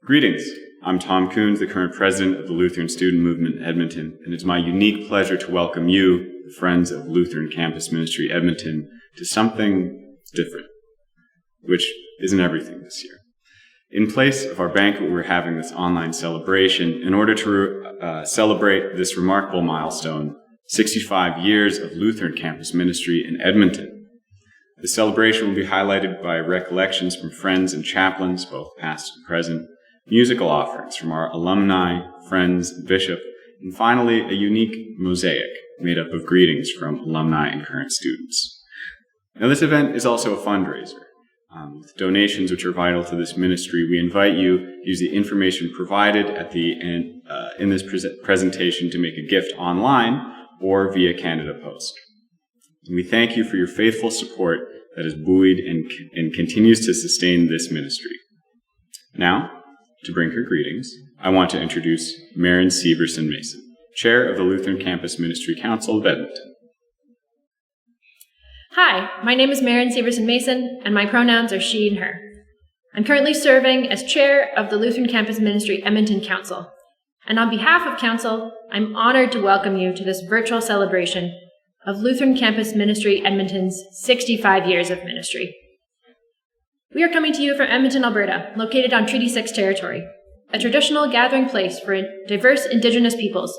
Greetings. I'm Tom Kuhn, the current president of the Lutheran Student Movement in Edmonton, and it's my unique pleasure to welcome you, the friends of Lutheran Campus Ministry-Edmonton, to something different, which isn't everything this year. In place of our banquet, we're having this online celebration in order to celebrate this remarkable milestone, 65 years of Lutheran Campus Ministry in Edmonton. The celebration will be highlighted by recollections from friends and chaplains, both past and present, musical offerings from our alumni, friends, and bishop, and finally, a unique mosaic made up of greetings from alumni and current students. Now, this event is also a fundraiser. With donations which are vital to this ministry, we invite you to use the information provided at the end, in this presentation to make a gift online or via Canada Post. And we thank you for your faithful support that has buoyed and continues to sustain this ministry. Now, to bring her greetings, I want to introduce Maren Severson Mason, Chair of the Lutheran Campus Ministry Council of Edmonton. Hi, my name is Maren Severson Mason, and my pronouns are she and her. I'm currently serving as Chair of the Lutheran Campus Ministry-Edmonton Council, and on behalf of Council, I'm honored to welcome you to this virtual celebration of Lutheran Campus Ministry-Edmonton's 65 years of ministry. We are coming to you from Edmonton, Alberta, located on Treaty 6 territory, a traditional gathering place for diverse Indigenous peoples,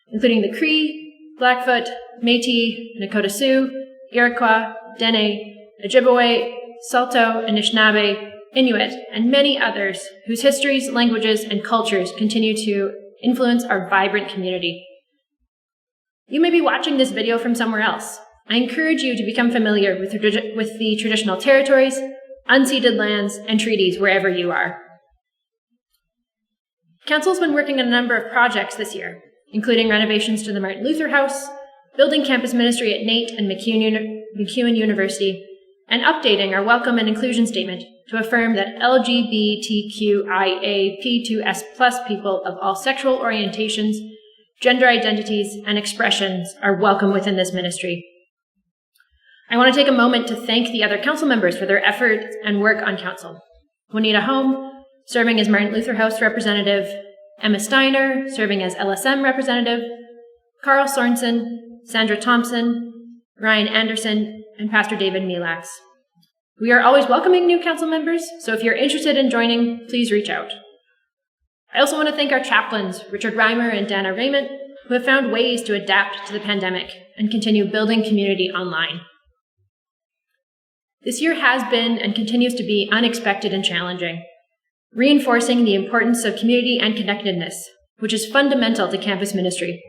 including the Cree, Blackfoot, Métis, Nakota Sioux, Iroquois, Dene, Ojibwe, Saulteaux, Anishinaabe, Inuit, and many others whose histories, languages, and cultures continue to influence our vibrant community. You may be watching this video from somewhere else. I encourage you to become familiar with the traditional territories, unceded lands, and treaties wherever you are. Council's been working on a number of projects this year, including renovations to the Martin Luther House, building campus ministry at NAIT and MacEwan University, and updating our welcome and inclusion statement to affirm that LGBTQIAP2S+ people of all sexual orientations, gender identities, and expressions are welcome within this ministry. I want to take a moment to thank the other council members for their effort and work on council. Juanita Hohm, serving as Martin Luther House representative, Emma Steiner, serving as LSM representative, Carl Sorensen, Sandra Thompson, Ryan Anderson, and Pastor David Milax. We are always welcoming new council members, so if you're interested in joining, please reach out. I also want to thank our chaplains, Richard Reimer and Dana Rayment, who have found ways to adapt to the pandemic and continue building community online. This year has been and continues to be unexpected and challenging, reinforcing the importance of community and connectedness, which is fundamental to campus ministry.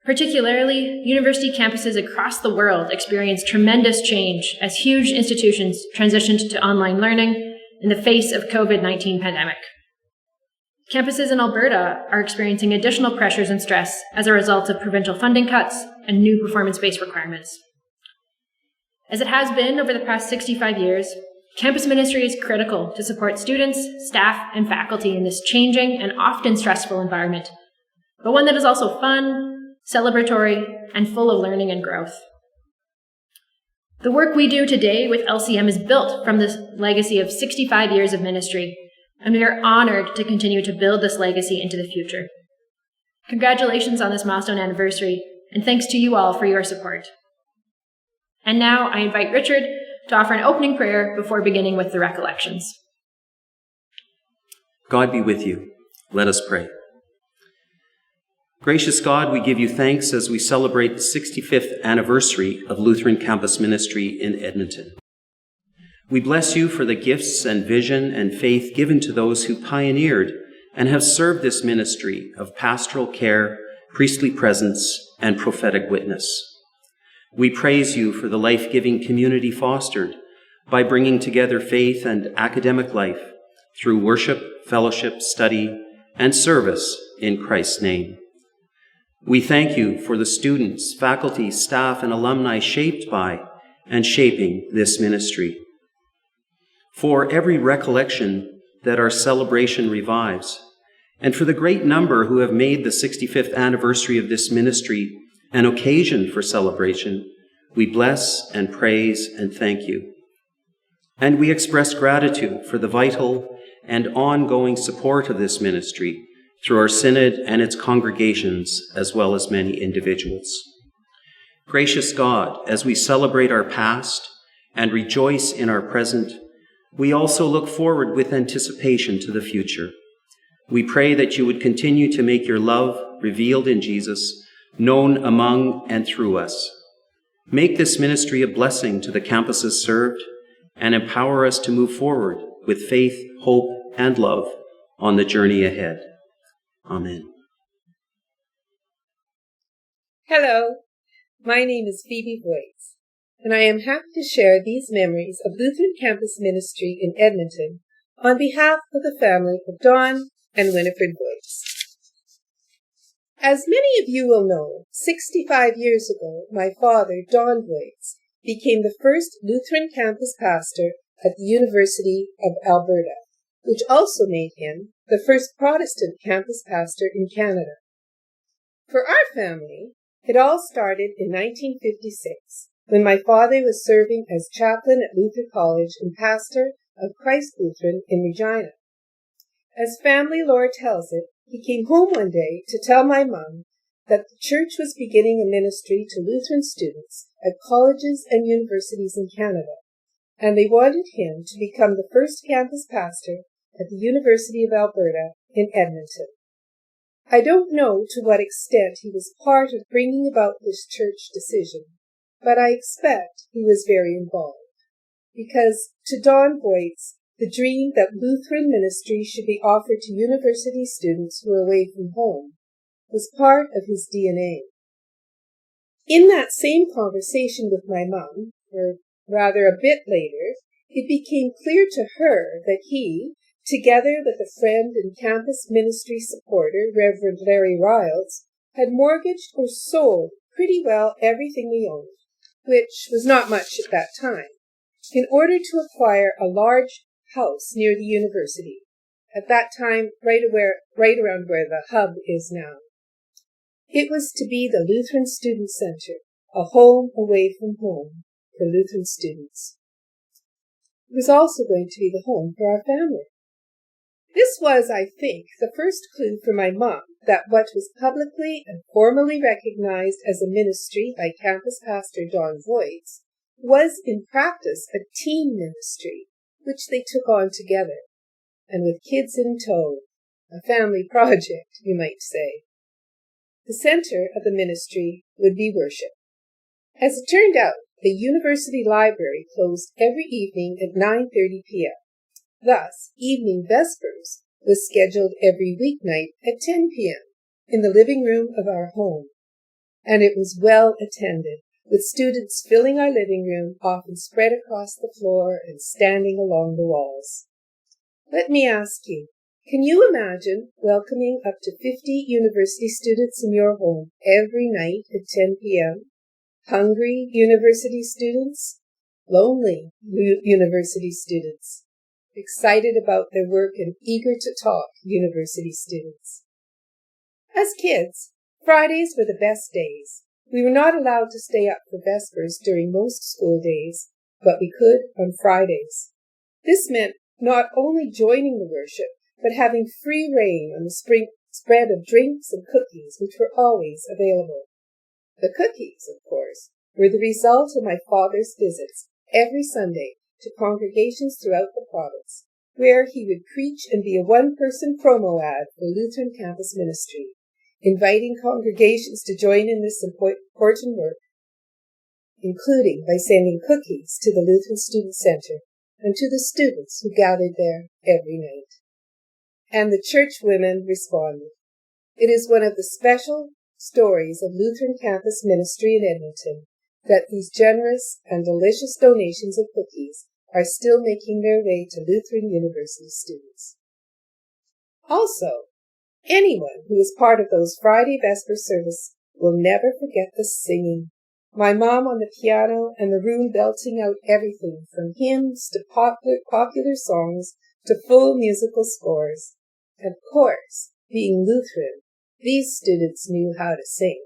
Particularly, university campuses across the world experienced tremendous change as huge institutions transitioned to online learning in the face of COVID-19 pandemic. Campuses in Alberta are experiencing additional pressures and stress as a result of provincial funding cuts and new performance-based requirements. As it has been over the past 65 years, campus ministry is critical to support students, staff, and faculty in this changing and often stressful environment, but one that is also fun, celebratory, and full of learning and growth. The work we do today with LCM is built from this legacy of 65 years of ministry, and we are honored to continue to build this legacy into the future. Congratulations on this milestone anniversary, and thanks to you all for your support. And now I invite Richard to offer an opening prayer before beginning with the recollections. God be with you. Let us pray. Gracious God, we give you thanks as we celebrate the 65th anniversary of Lutheran Campus Ministry in Edmonton. We bless you for the gifts and vision and faith given to those who pioneered and have served this ministry of pastoral care, priestly presence, and prophetic witness. We praise you for the life-giving community fostered by bringing together faith and academic life through worship, fellowship, study, and service in Christ's name. We thank you for the students, faculty, staff, and alumni shaped by and shaping this ministry. For every recollection that our celebration revives, and for the great number who have made the 65th anniversary of this ministry an occasion for celebration, we bless and praise and thank you. And we express gratitude for the vital and ongoing support of this ministry through our synod and its congregations, as well as many individuals. Gracious God, as we celebrate our past and rejoice in our present, we also look forward with anticipation to the future. We pray that you would continue to make your love, revealed in Jesus, known among and through us. Make this ministry a blessing to the campuses served, and empower us to move forward with faith, hope, and love on the journey ahead. Amen. Hello, my name is Phoebe Voigts, and I am happy to share these memories of Lutheran Campus Ministry in Edmonton on behalf of the family of Don and Winifred Voigts. As many of you will know, 65 years ago, my father, Don Voigts, became the first Lutheran campus pastor at the University of Alberta, which also made him the first Protestant campus pastor in Canada. For our family, it all started in 1956, when my father was serving as chaplain at Luther College and pastor of Christ Lutheran in Regina. As family lore tells it, he came home one day to tell my mum that the church was beginning a ministry to Lutheran students at colleges and universities in Canada, and they wanted him to become the first campus pastor at the University of Alberta in Edmonton. I don't know to what extent he was part of bringing about this church decision, but I expect he was very involved, because to Don Voigts, the dream that Lutheran ministry should be offered to university students who were away from home was part of his DNA. In that same conversation with my mum, or rather a bit later, it became clear to her that he, together with a friend and campus ministry supporter, Reverend Larry Riles, had mortgaged or sold pretty well everything we owned, which was not much at that time, in order to acquire a large house near the university, at that time right around where the hub is now. It was to be the Lutheran Student Center, a home away from home for Lutheran students. It was also going to be the home for our family. This was, I think, the first clue for my mom that what was publicly and formally recognized as a ministry by campus pastor Don Voigts was in practice a team ministry, which they took on together, and with kids in tow, a family project, you might say. The center of the ministry would be worship. As it turned out, the university library closed every evening at 9:30 p.m. Thus, evening vespers was scheduled every weeknight at 10 p.m. in the living room of our home, and it was well attended, with students filling our living room, often spread across the floor and standing along the walls. Let me ask you, can you imagine welcoming up to 50 university students in your home every night at 10 p.m.? Hungry university students, lonely university students, excited about their work and eager to talk university students. As kids, Fridays were the best days. We were not allowed to stay up for vespers during most school days, but we could on Fridays. This meant not only joining the worship, but having free rein on the spread of drinks and cookies, which were always available. The cookies, of course, were the result of my father's visits every Sunday to congregations throughout the province, where he would preach and be a one-person promo ad for Lutheran Campus Ministry, inviting congregations to join in this important work, including by sending cookies to the Lutheran Student Center and to the students who gathered there every night. And the church women responded. It is one of the special stories of Lutheran Campus Ministry in Edmonton that these generous and delicious donations of cookies are still making their way to Lutheran University students. Also, anyone who is part of those Friday Vesper service will never forget the singing. My mom on the piano and the room belting out everything from hymns to popular songs to full musical scores. And of course, being Lutheran, these students knew how to sing,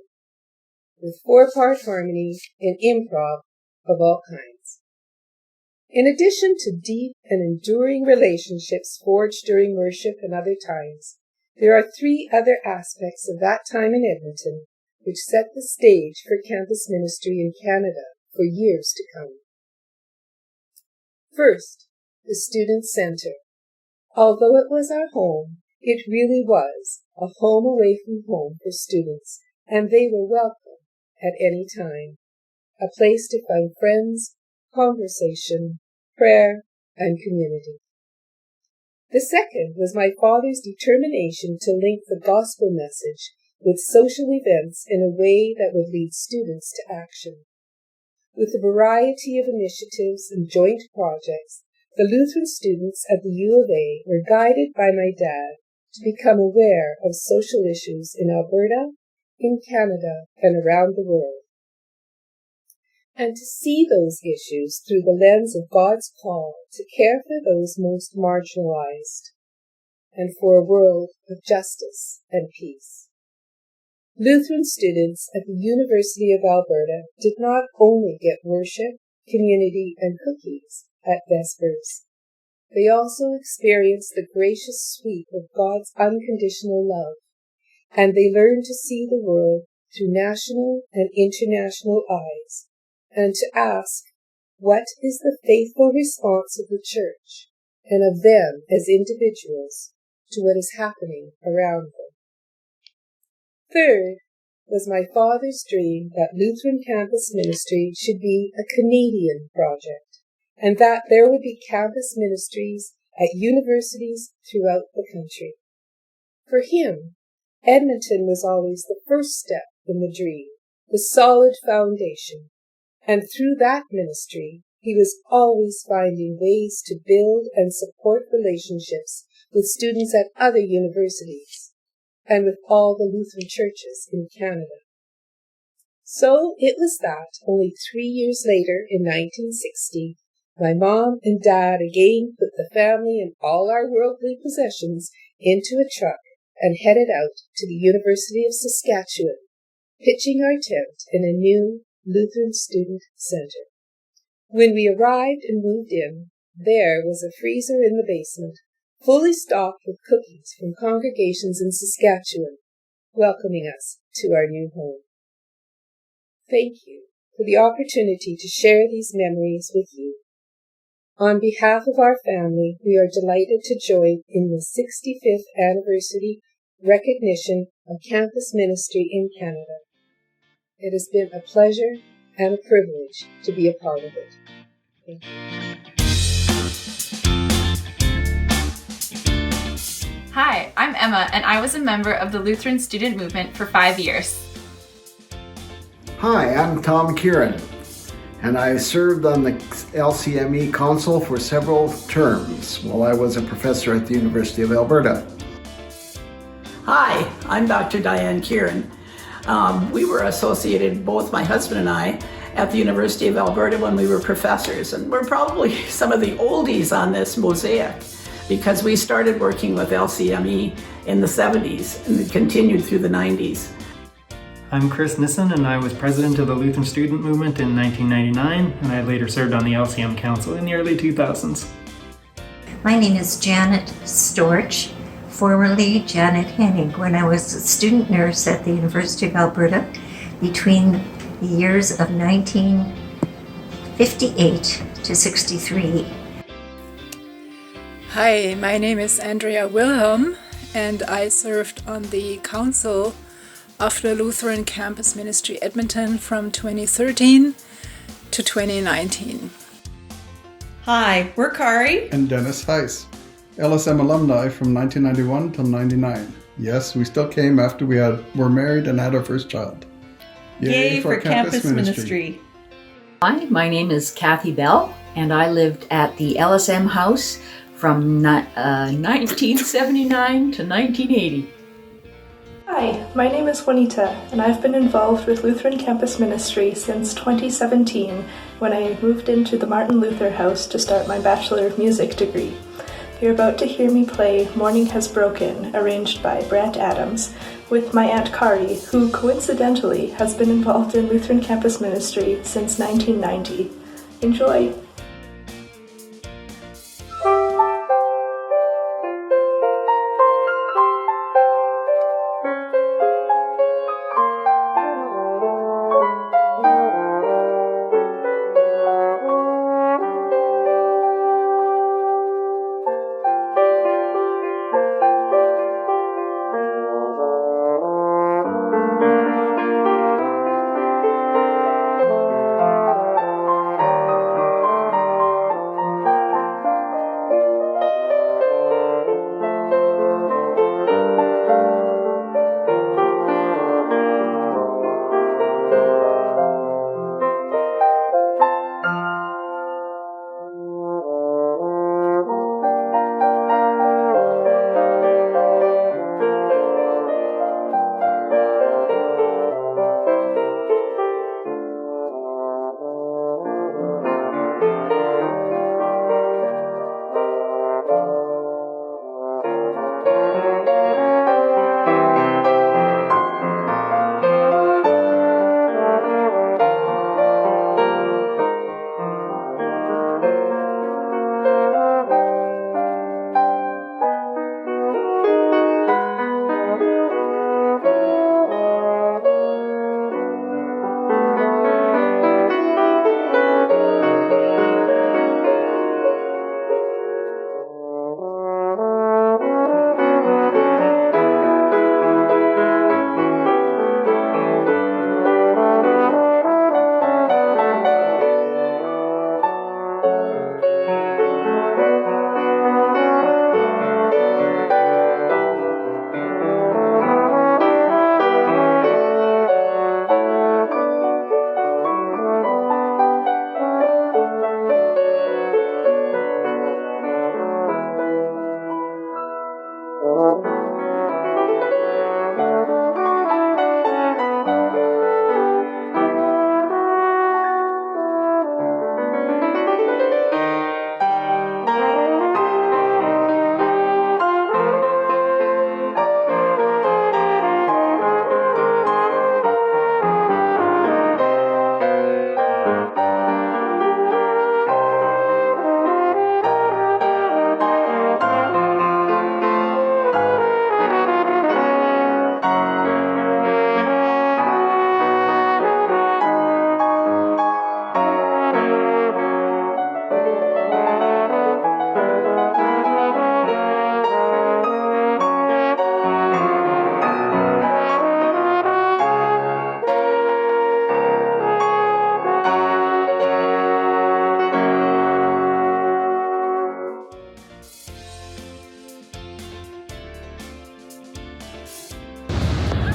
with 4-part harmony and improv of all kinds. In addition to deep and enduring relationships forged during worship and other times, there are three other aspects of that time in Edmonton which set the stage for campus ministry in Canada for years to come. First, the Student Centre. Although it was our home, it really was a home away from home for students, and they were welcome at any time. A place to find friends, conversation, prayer, and community. The second was my father's determination to link the gospel message with social events in a way that would lead students to action. With a variety of initiatives and joint projects, the Lutheran students at the U of A were guided by my dad to become aware of social issues in Alberta, in Canada, and around the world, and to see those issues through the lens of God's call to care for those most marginalized, and for a world of justice and peace. Lutheran students at the University of Alberta did not only get worship, community, and cookies at Vespers. They also experienced the gracious sweep of God's unconditional love, and they learned to see the world through national and international eyes, and to ask, what is the faithful response of the Church, and of them as individuals, to what is happening around them? Third was my father's dream that Lutheran Campus Ministry should be a Canadian project, and that there would be campus ministries at universities throughout the country. For him, Edmonton was always the first step in the dream, the solid foundation, and through that ministry, he was always finding ways to build and support relationships with students at other universities, and with all the Lutheran churches in Canada. So it was that, only 3 years later, in 1960, my mom and dad again put the family and all our worldly possessions into a truck and headed out to the University of Saskatchewan, pitching our tent in a new Lutheran Student Centre. When we arrived and moved in, there was a freezer in the basement, fully stocked with cookies from congregations in Saskatchewan, welcoming us to our new home. Thank you for the opportunity to share these memories with you. On behalf of our family, we are delighted to join in the 65th anniversary recognition of campus ministry in Canada. It has been a pleasure and a privilege to be a part of it. Thank you. Hi, I'm Emma, and I was a member of the Lutheran Student Movement for 5 years. Hi, I'm Tom Kieran, and I served on the LCM-E Council for several terms while I was a professor at the University of Alberta. Hi, I'm Dr. Diane Kieran. We were associated, both my husband and I, at the University of Alberta when we were professors, and we're probably some of the oldies on this mosaic, because we started working with LCM-E in the 70s and it continued through the 90s. I'm Chris Nissen, and I was president of the Lutheran Student Movement in 1999, and I later served on the LCM Council in the early 2000s. My name is Janet Storch, formerly Janet Henning, when I was a student nurse at the University of Alberta between the years of 1958 to 63. Hi, my name is Andrea Wilhelm, and I served on the council of the Lutheran Campus Ministry-Edmonton from 2013 to 2019. Hi, we're Kari and Dennis Heise, LSM alumni from 1991 till 99. Yes, we still came after we were married and had our first child. Yay for Campus Ministry. Hi, my name is Kathy Bell, and I lived at the LSM house from 1979 to 1980. Hi, my name is Juanita, and I've been involved with Lutheran Campus Ministry since 2017 when I moved into the Martin Luther House to start my Bachelor of Music degree. You're about to hear me play Morning Has Broken, arranged by Brant Adams, with my Aunt Kari, who coincidentally has been involved in Lutheran Campus Ministry since 1990. Enjoy!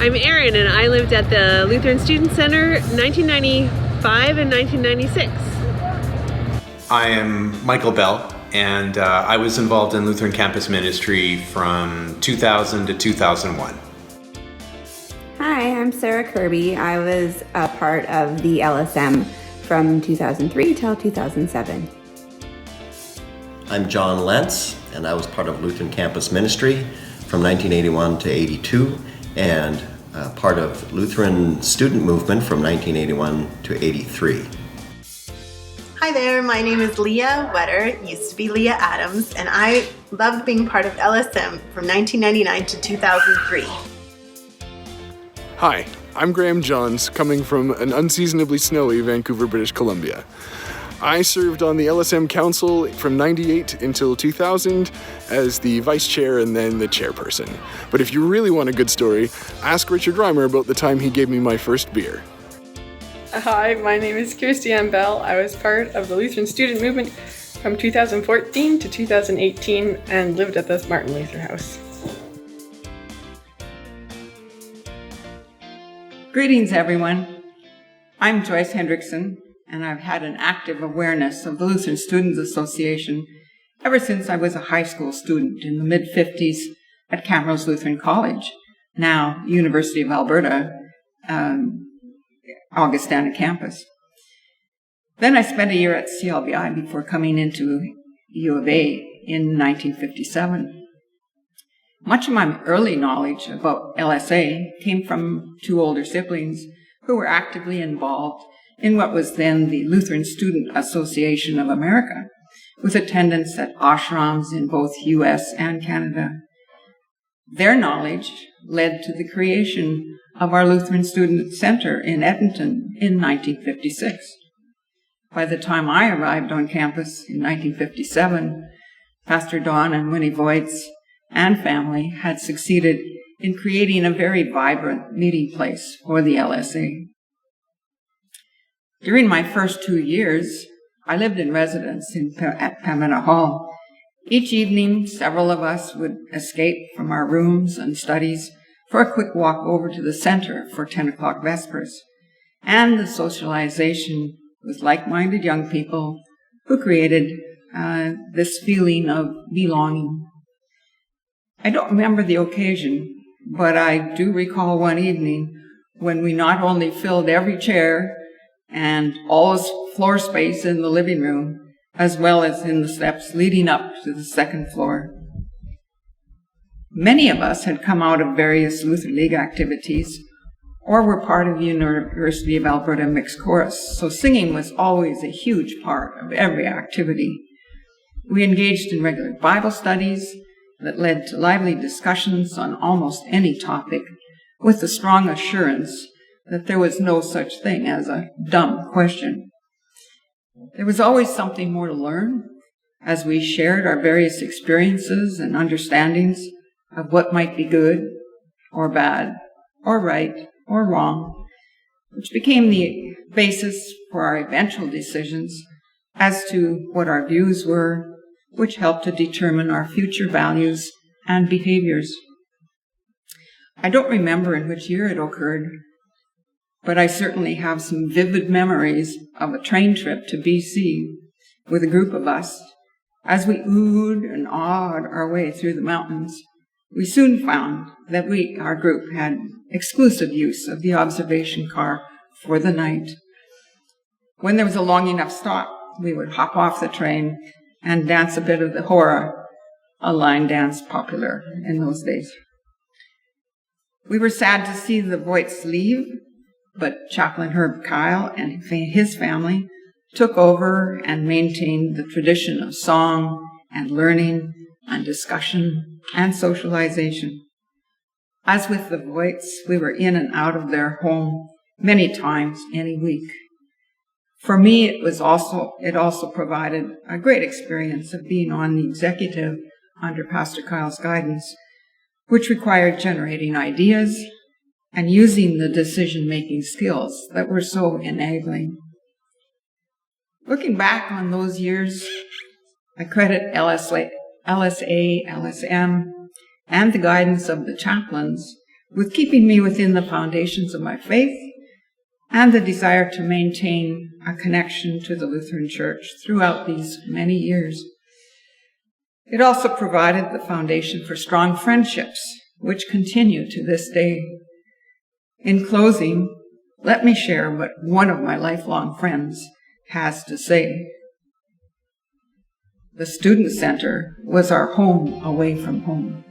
I'm Erin, and I lived at the Lutheran Student Center 1995 and 1996. I am Michael Bell, and I was involved in Lutheran Campus Ministry from 2000 to 2001. Hi, I'm Sarah Kirby. I was a part of the LSM from 2003 till 2007. I'm John Lentz, and I was part of Lutheran Campus Ministry from 1981 to 82, and part of Lutheran Student Movement from 1981 to 83. Hi there, my name is Leah Wetter, used to be Leah Adams, and I loved being part of LSM from 1999 to 2003. Hi, I'm Graham Johns, coming from an unseasonably snowy Vancouver, British Columbia. I served on the LSM Council from 98 until 2000 as the vice chair and then the chairperson. But if you really want a good story, ask Richard Reimer about the time he gave me my first beer. Hi, my name is Christiane Bell. I was part of the Lutheran Student Movement from 2014 to 2018 and lived at the Martin Luther House. Greetings, everyone. I'm Joyce Hendrickson, and I've had an active awareness of the Lutheran Students Association ever since I was a high school student in the mid-50s at Camrose Lutheran College, now University of Alberta, Augustana campus. Then I spent a year at CLBI before coming into U of A in 1957. Much of my early knowledge about LSA came from two older siblings who were actively involved in what was then the Lutheran Student Association of America, with attendance at ashrams in both U.S. and Canada. Their knowledge led to the creation of our Lutheran Student Center in Edmonton in 1956. By the time I arrived on campus in 1957, Pastor Don and Winnie Voigts and family had succeeded in creating a very vibrant meeting place for the LSA. During my first 2 years, I lived in residence at Pembina Hall. Each evening, several of us would escape from our rooms and studies for a quick walk over to the center for 10 o'clock Vespers, and the socialization with like-minded young people who created this feeling of belonging. I don't remember the occasion, but I do recall one evening when we not only filled every chair and all the floor space in the living room, as well as in the steps leading up to the second floor. Many of us had come out of various Luther League activities or were part of the University of Alberta Mixed Chorus, so singing was always a huge part of every activity. We engaged in regular Bible studies that led to lively discussions on almost any topic, with the strong assurance that there was no such thing as a dumb question. There was always something more to learn as we shared our various experiences and understandings of what might be good or bad or right or wrong, which became the basis for our eventual decisions as to what our views were, which helped to determine our future values and behaviors. I don't remember in which year it occurred, but I certainly have some vivid memories of a train trip to BC with a group of us. As we oohed and awed our way through the mountains, we soon found that our group had exclusive use of the observation car for the night. When there was a long enough stop, we would hop off the train and dance a bit of the hora, a line dance popular in those days. We were sad to see the Voigts leave, but Chaplain Herb Kyle and his family took over and maintained the tradition of song and learning and discussion and socialization. As with the Voigts, we were in and out of their home many times any week. For me, it also provided a great experience of being on the executive under Pastor Kyle's guidance, which required generating ideas and using the decision-making skills that were so enabling. Looking back on those years, I credit LSA, LSM, and the guidance of the chaplains with keeping me within the foundations of my faith and the desire to maintain a connection to the Lutheran Church throughout these many years. It also provided the foundation for strong friendships, which continue to this day. In closing, let me share what one of my lifelong friends has to say. The Student Center was our home away from home.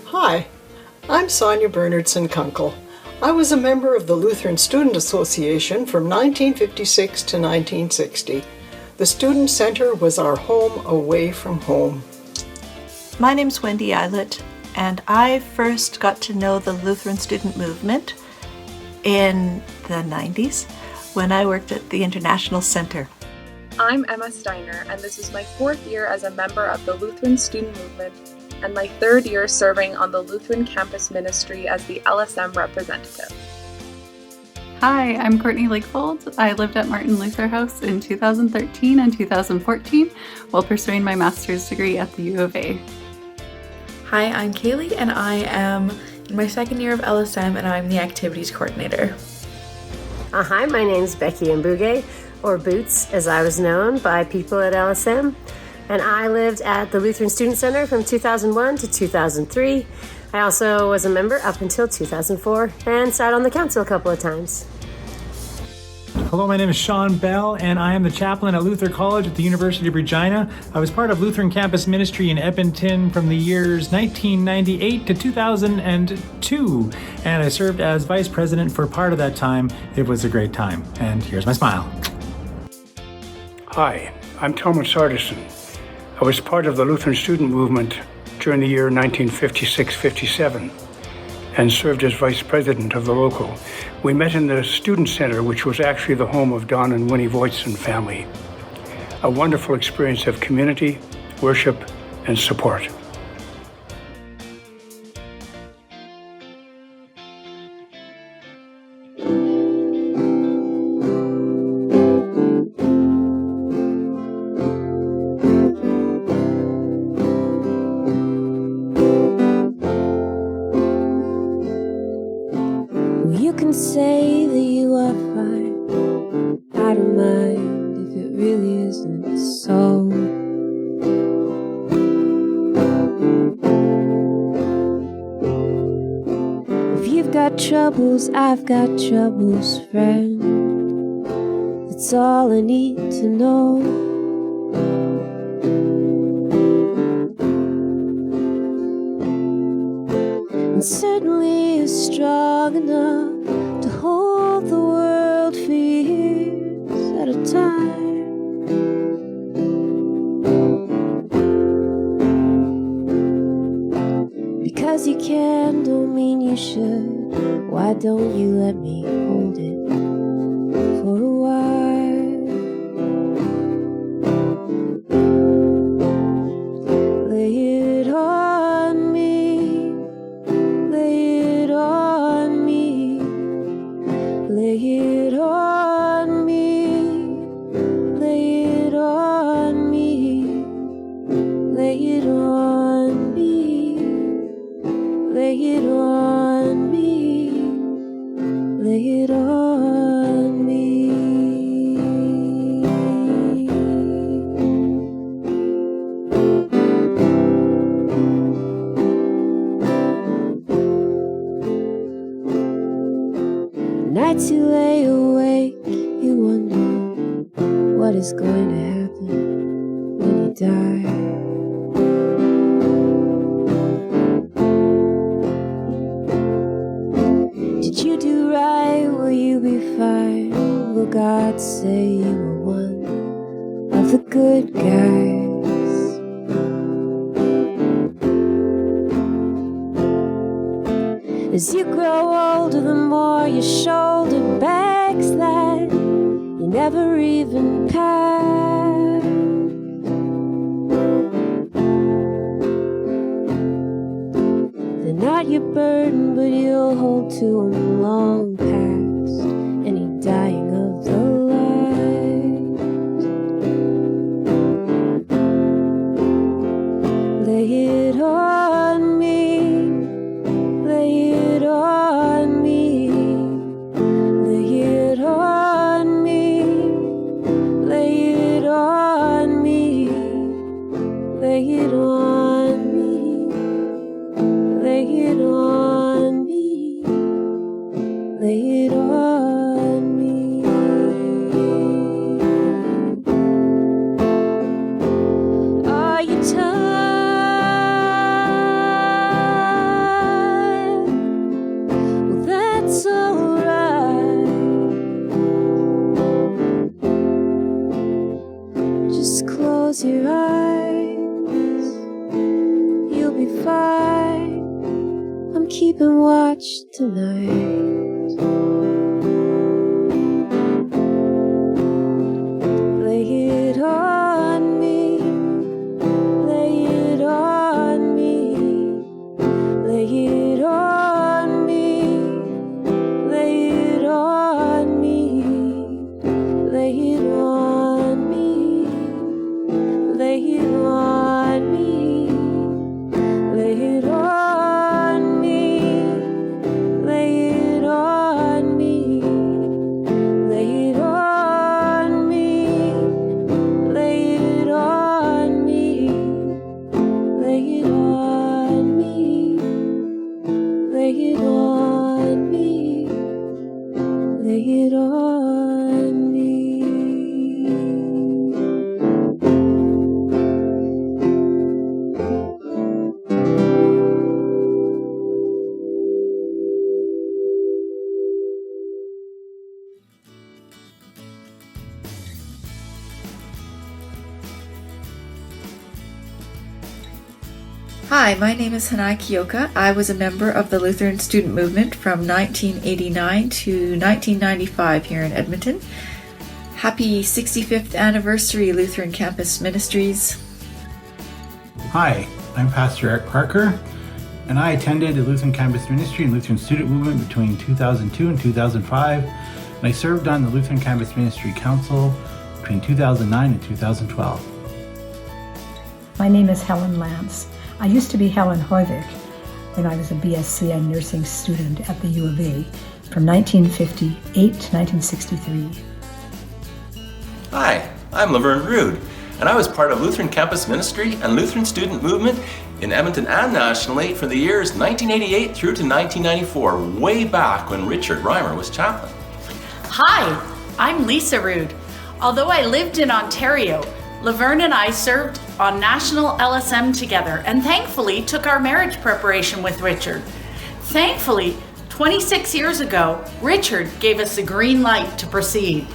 Hi, I'm Sonia Bernardson-Kunkel. I was a member of the Lutheran Student Association from 1956 to 1960. The Student Center was our home away from home. My name's Wendy Eilert, and I first got to know the Lutheran student movement in the 90s when I worked at the International Center. I'm Emma Steiner, and this is my 4th year as a member of the Lutheran student movement and my 3rd year serving on the Lutheran Campus Ministry as the LSM representative. Hi, I'm Courtney Lakefold. I lived at Martin Luther House in 2013 and 2014 while pursuing my master's degree at the U of A. Hi, I'm Kaylee, and I am in my 2nd year of LSM, and I'm the activities coordinator. Hi, my name's Becky Mbuge, or Boots, as I was known by people at LSM. And I lived at the Lutheran Student Center from 2001 to 2003. I also was a member up until 2004 and sat on the council a couple of times. Hello, my name is Sean Bell, and I am the chaplain at Luther College at the University of Regina. I was part of Lutheran Campus Ministry in Edmonton from the years 1998 to 2002, and I served as vice president for part of that time. It was a great time, and here's my smile. Hi, I'm Thomas Sorensen. I was part of the Lutheran student movement during the year 1956-57 and served as vice president of the local. We met in the student center, which was actually the home of Don and Winnie Voigts and family. A wonderful experience of community, worship, and support. Say that you are fine, I don't mind if it really isn't so. If you've got troubles, I've got troubles, friend. That's all I need to know. And certainly you're strong enough to hold the world for years at a time. Because you can don't mean you should. Why don't you let me hold it for a while? Lay it on me, lay it on me. Lay it on me, lay it on me, lay it on me, lay it on me, lay it on me. Nights you lay awake, you wonder what is going to happen when you die. Did you do right? Will you be fine? Will God say you were one of the good guys? As you grow older, the more your shoulder bags that you never even passed. They're not your burden, but you'll hold to them long past any dying of the light. close your eyes, you'll be fine. I'm keeping watch tonight. Lay it on me, lay it on me, lay it on me, lay it on me, lay it on me, lay it on me, lay it on me, lay it on me, lay it on me, lay it on me, lay it on me, lay it on me, lay it on me. Hi, my name is Hanai Kiyoka. I was a member of the Lutheran Student Movement from 1989 to 1995 here in Edmonton. Happy 65th anniversary, Lutheran Campus Ministries. Hi, I'm Pastor Eric Parker, and I attended the Lutheran Campus Ministry and Lutheran Student Movement between 2002 and 2005, and I served on the Lutheran Campus Ministry Council between 2009 and 2012. My name is Helen Lance. I used to be Helen Hoivik when I was a BSc nursing student at the U of A from 1958 to 1963. Hi, I'm Laverne Rood, and I was part of Lutheran Campus Ministry and Lutheran Student Movement in Edmonton and nationally for the years 1988 through to 1994, way back when Richard Reimer was chaplain. Hi, I'm Lisa Rood. Although I lived in Ontario, Laverne and I served on National LSM together and thankfully took our marriage preparation with Richard. Thankfully, 26 years ago, Richard gave us the green light to proceed.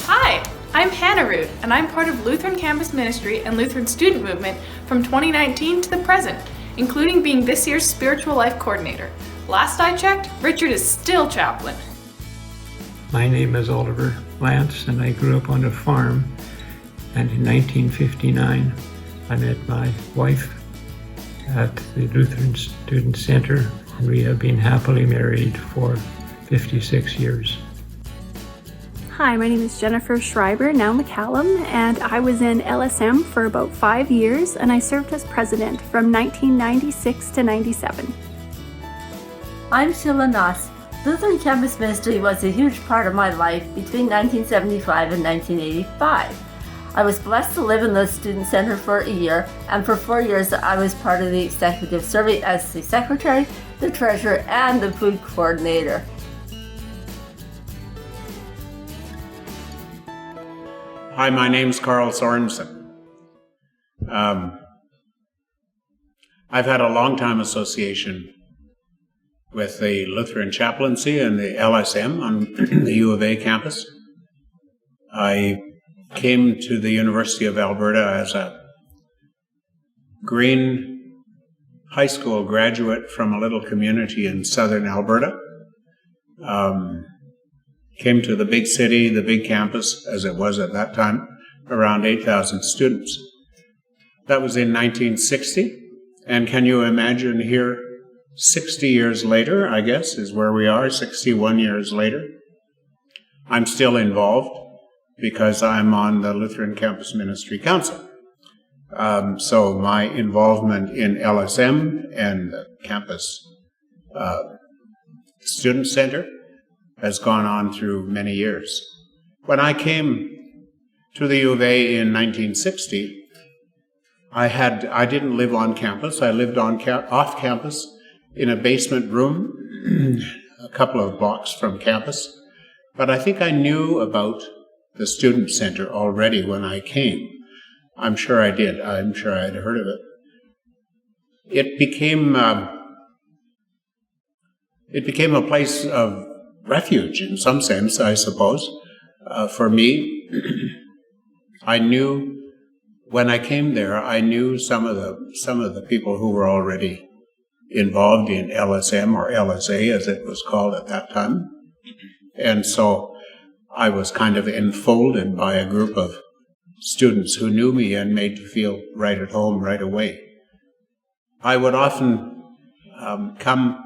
Hi, I'm Hannah Root, and I'm part of Lutheran Campus Ministry and Lutheran Student Movement from 2019 to the present, including being this year's Spiritual Life Coordinator. Last I checked, Richard is still chaplain. My name is Oliver Lance, and I grew up on a farm. And in 1959, I met my wife at the Lutheran Student Center, and we have been happily married for 56 years. Hi, my name is Jennifer Schreiber, now McCallum, and I was in LSM for about 5 years, and I served as president from 1996 to 97. I'm Sheila Noss. Lutheran Campus Ministry was a huge part of my life between 1975 and 1985. I was blessed to live in the Student Center for a year, and for 4 years I was part of the executive, serving as the secretary, the treasurer, and the food coordinator. Hi, my name's Carl Sorensen. I've had a long-time association with the Lutheran chaplaincy and the LSM on the U of A campus. I came to the University of Alberta as a green high school graduate from a little community in southern Alberta. Came to the big city, the big campus, as it was at that time, around 8,000 students. That was in 1960, and can you imagine here, 60 years later, I guess, is where we are, 61 years later. I'm still involved, because I'm on the Lutheran Campus Ministry Council. So my involvement in LSM and the Campus Student Center has gone on through many years. When I came to the U of A in 1960, I didn't live on campus. I lived off campus in a basement room, a couple of blocks from campus. But I think I knew about the Student Center already when I came. I'm sure I did. I'm sure I had heard of it. It became a place of refuge in some sense, I suppose, for me. I knew when I came there, I knew some of the people who were already involved in LSM, or LSA as it was called at that time. And so I was kind of enfolded by a group of students who knew me and made me feel right at home right away. I would often come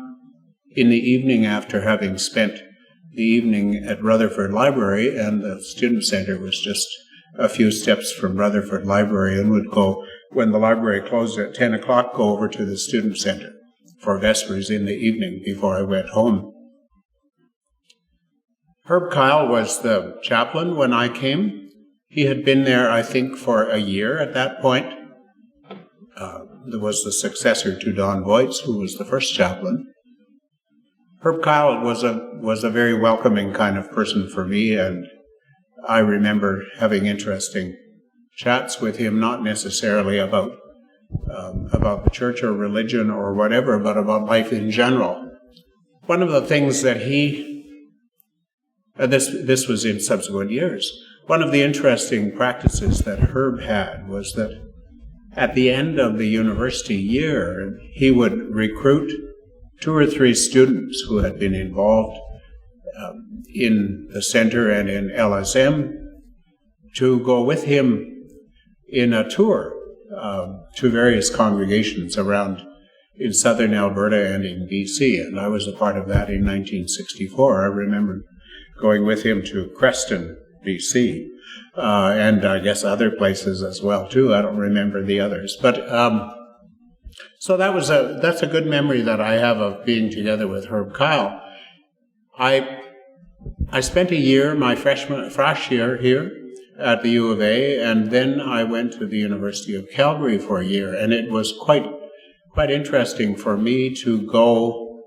in the evening after having spent the evening at Rutherford Library, and the student center was just a few steps from Rutherford Library, and would go, when the library closed at 10 o'clock, go over to the student center for vespers in the evening before I went home. Herb Kyle was the chaplain when I came. He had been there, I think, for a year at that point. There was the successor to Don Voigts, who was the first chaplain. Herb Kyle was a very welcoming kind of person for me, and I remember having interesting chats with him, not necessarily about the church or religion or whatever, but about life in general. One of the things that this was in subsequent years, one of the interesting practices that Herb had was that at the end of the university year, he would recruit 2 or 3 students who had been involved in the center and in LSM to go with him in a tour to various congregations around in southern Alberta and in BC. And I was a part of that in 1964. I remember going with him to Creston, BC, and I guess other places as well too. I don't remember the others, but so that's a good memory that I have of being together with Herb Kyle. I spent a year, my fresh year here at the U of A, and then I went to the University of Calgary for a year, and it was quite interesting for me to go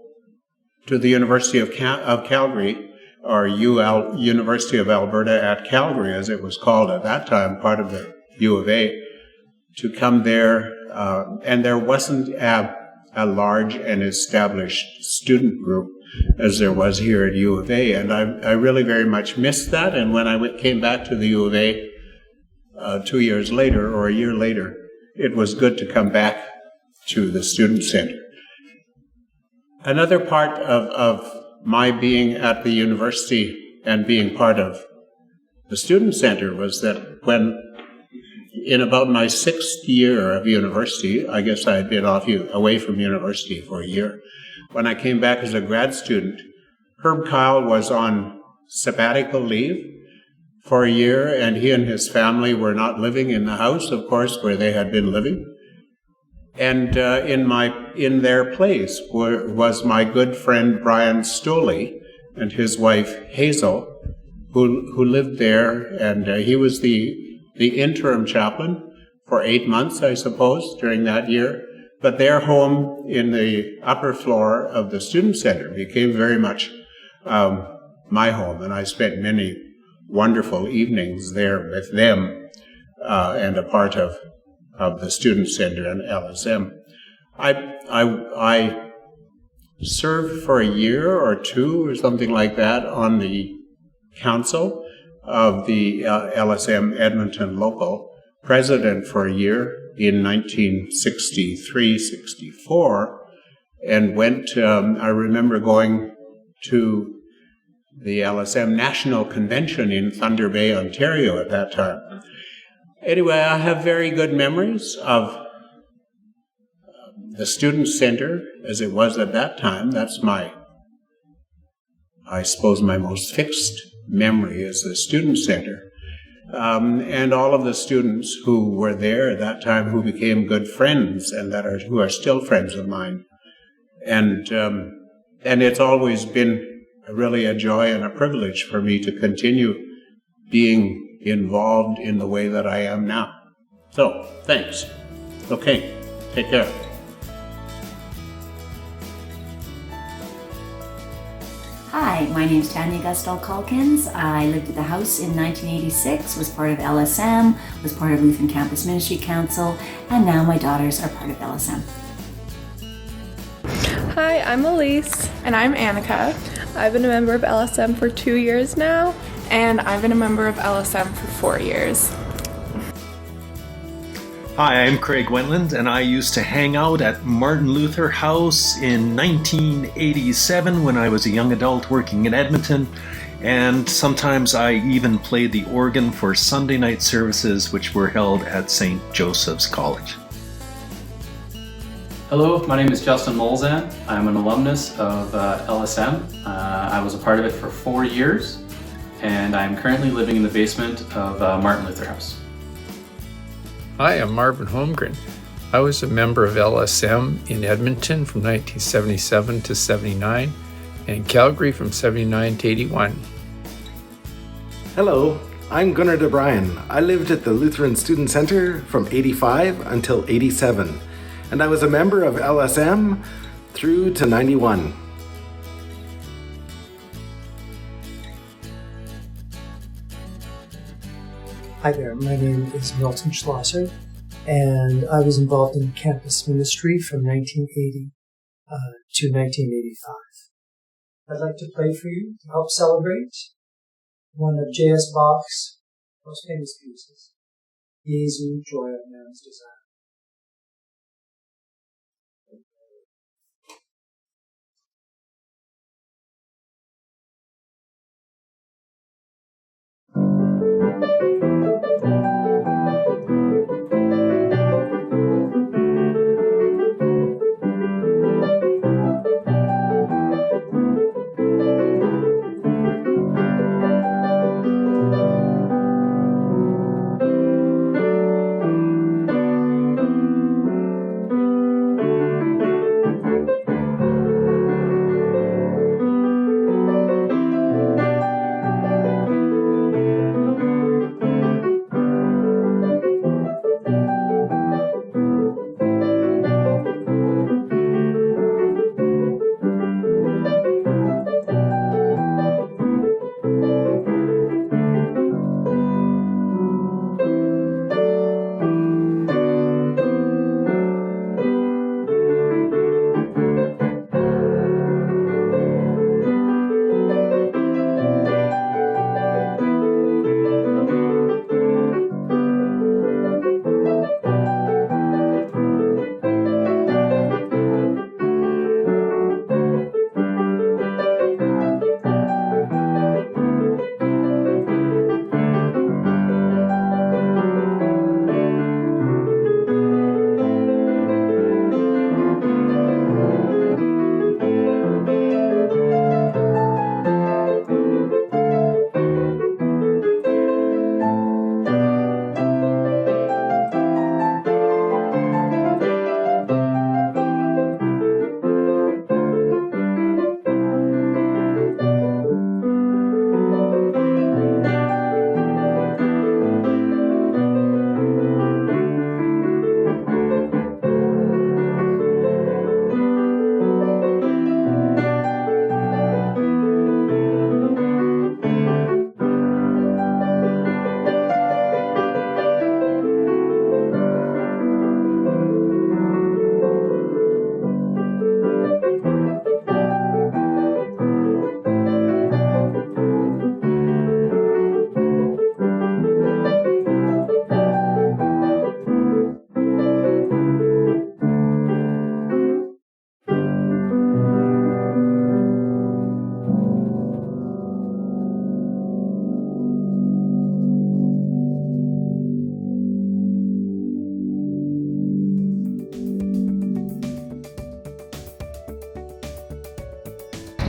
to the University of Calgary, or University of Alberta at Calgary, as it was called at that time, part of the U of A, to come there, and there wasn't a large and established student group as there was here at U of A, and I really very much missed that. And when I came back to the U of A 2 years later, or a year later, it was good to come back to the student center. Another part of my being at the university and being part of the student center was that when, in about my 6th year of university, I guess I had been away from university for a year, when I came back as a grad student, Herb Kyle was on sabbatical leave for a year, and he and his family were not living in the house, of course, where they had been living. And in their place was my good friend Brian Stoley and his wife Hazel, who lived there, and he was the interim chaplain for 8 months, I suppose, during that year. But their home in the upper floor of the student center became very much my home, and I spent many wonderful evenings there with them and a part of the student center and LSM. I served for a year or 2 or something like that on the council of the LSM Edmonton local, president for a year in 1963-64, and went, I remember going to the LSM National Convention in Thunder Bay, Ontario at that time. Anyway, I have very good memories of the student center as it was at that time. That's I suppose my most fixed memory is the student center. And all of the students who were there at that time who became good friends and who are still friends of mine. And it's always been really a joy and a privilege for me to continue being involved in the way that I am now. So, thanks. Okay, take care. Hi, my name is Tanya Gustall-Calkins. I lived at the house in 1986, was part of LSM, was part of Lutheran Campus Ministry Council, and now my daughters are part of LSM. Hi, I'm Elise. And I'm Annika. I've been a member of LSM for 2 years now. And I've been a member of LSM for 4 years. Hi, I'm Craig Wentland, and I used to hang out at Martin Luther House in 1987 when I was a young adult working in Edmonton, and sometimes I even played the organ for Sunday night services which were held at St. Joseph's College. Hello, my name is Justin Molzan. I'm an alumnus of LSM. I was a part of it for 4 years, and I'm currently living in the basement of Martin Luther House. Hi, I'm Marvin Holmgren. I was a member of LSM in Edmonton from 1977 to 79 and Calgary from 79 to 81. Hello, I'm Gunnar DeBryan. I lived at the Lutheran Student Center from 85 until 87, and I was a member of LSM through to 91. Hi there, my name is Milton Schlosser, and I was involved in campus ministry from 1980 to 1985. I'd like to play for you to help celebrate one of J.S. Bach's most famous pieces, Jesu, Joy of Man's Desire.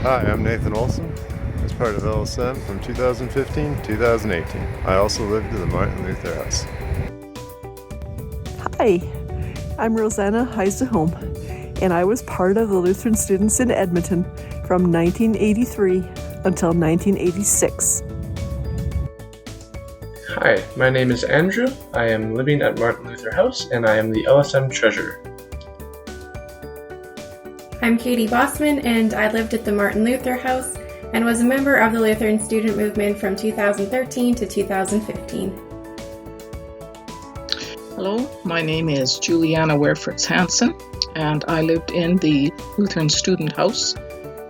Hi, I'm Nathan Olson, as part of LSM from 2015 to 2018. I also lived at the Martin Luther House. Hi, I'm Rosanna Heise Hohm, and I was part of the Lutheran students in Edmonton from 1983 until 1986. Hi, my name is Andrew. I am living at Martin Luther House, and I am the LSM treasurer. I'm Katie Bossman, and I lived at the Martin Luther House and was a member of the Lutheran Student Movement from 2013 to 2015. Hello, my name is Juliana Werfritz Hansen, and I lived in the Lutheran Student House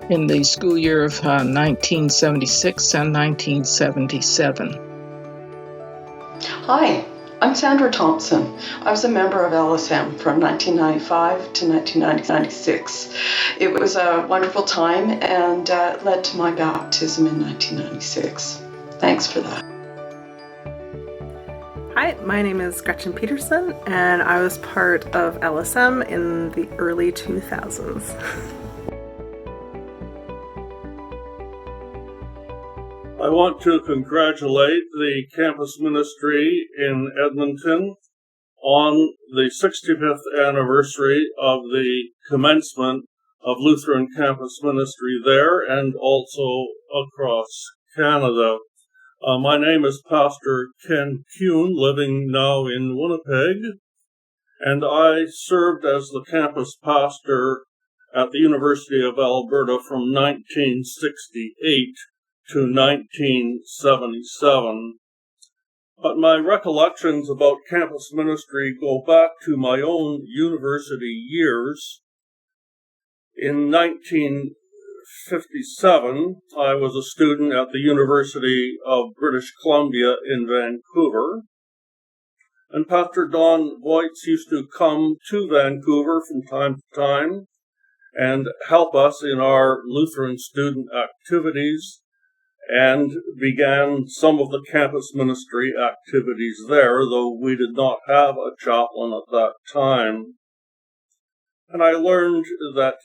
in the school year of 1976 and 1977. Hi, I'm Sandra Thompson. I was a member of LSM from 1995 to 1996. It was a wonderful time and led to my baptism in 1996. Thanks for that. Hi, my name is Gretchen Peterson, and I was part of LSM in the early 2000s. I want to congratulate the campus ministry in Edmonton on the 65th anniversary of the commencement of Lutheran Campus Ministry there and also across Canada. My name is Pastor Ken Kuhn, living now in Winnipeg, and I served as the campus pastor at the University of Alberta from 1968 to 1977. But my recollections about campus ministry go back to my own university years. In 1957, I was a student at the University of British Columbia in Vancouver, and Pastor Don Voigts used to come to Vancouver from time to time and help us in our Lutheran student activities, and began some of the campus ministry activities there, though we did not have a chaplain at that time. And I learned that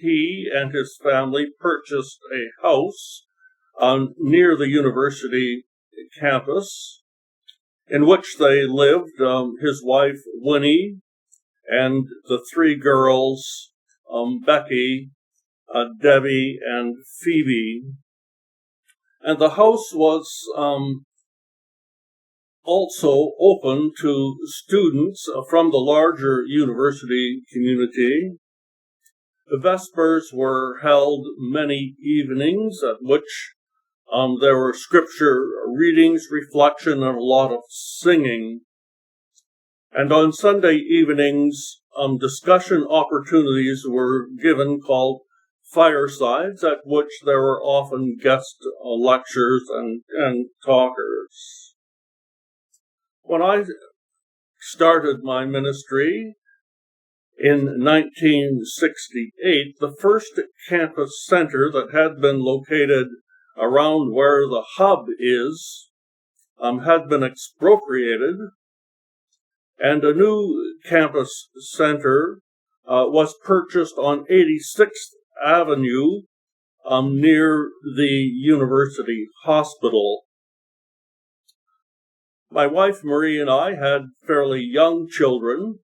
he and his family purchased a house near the university campus, in which they lived, his wife Winnie and the three girls, Becky, Debbie, and Phoebe. And the house was also open to students from the larger university community. The Vespers were held many evenings at which there were scripture readings, reflection, and a lot of singing. And on Sunday evenings, discussion opportunities were given called firesides, at which there were often guest lectures and talkers. When I started my ministry in 1968, the first campus center that had been located around where the hub is had been expropriated, and a new campus center was purchased on 86th Avenue near the University Hospital. My wife Marie and I had fairly young children,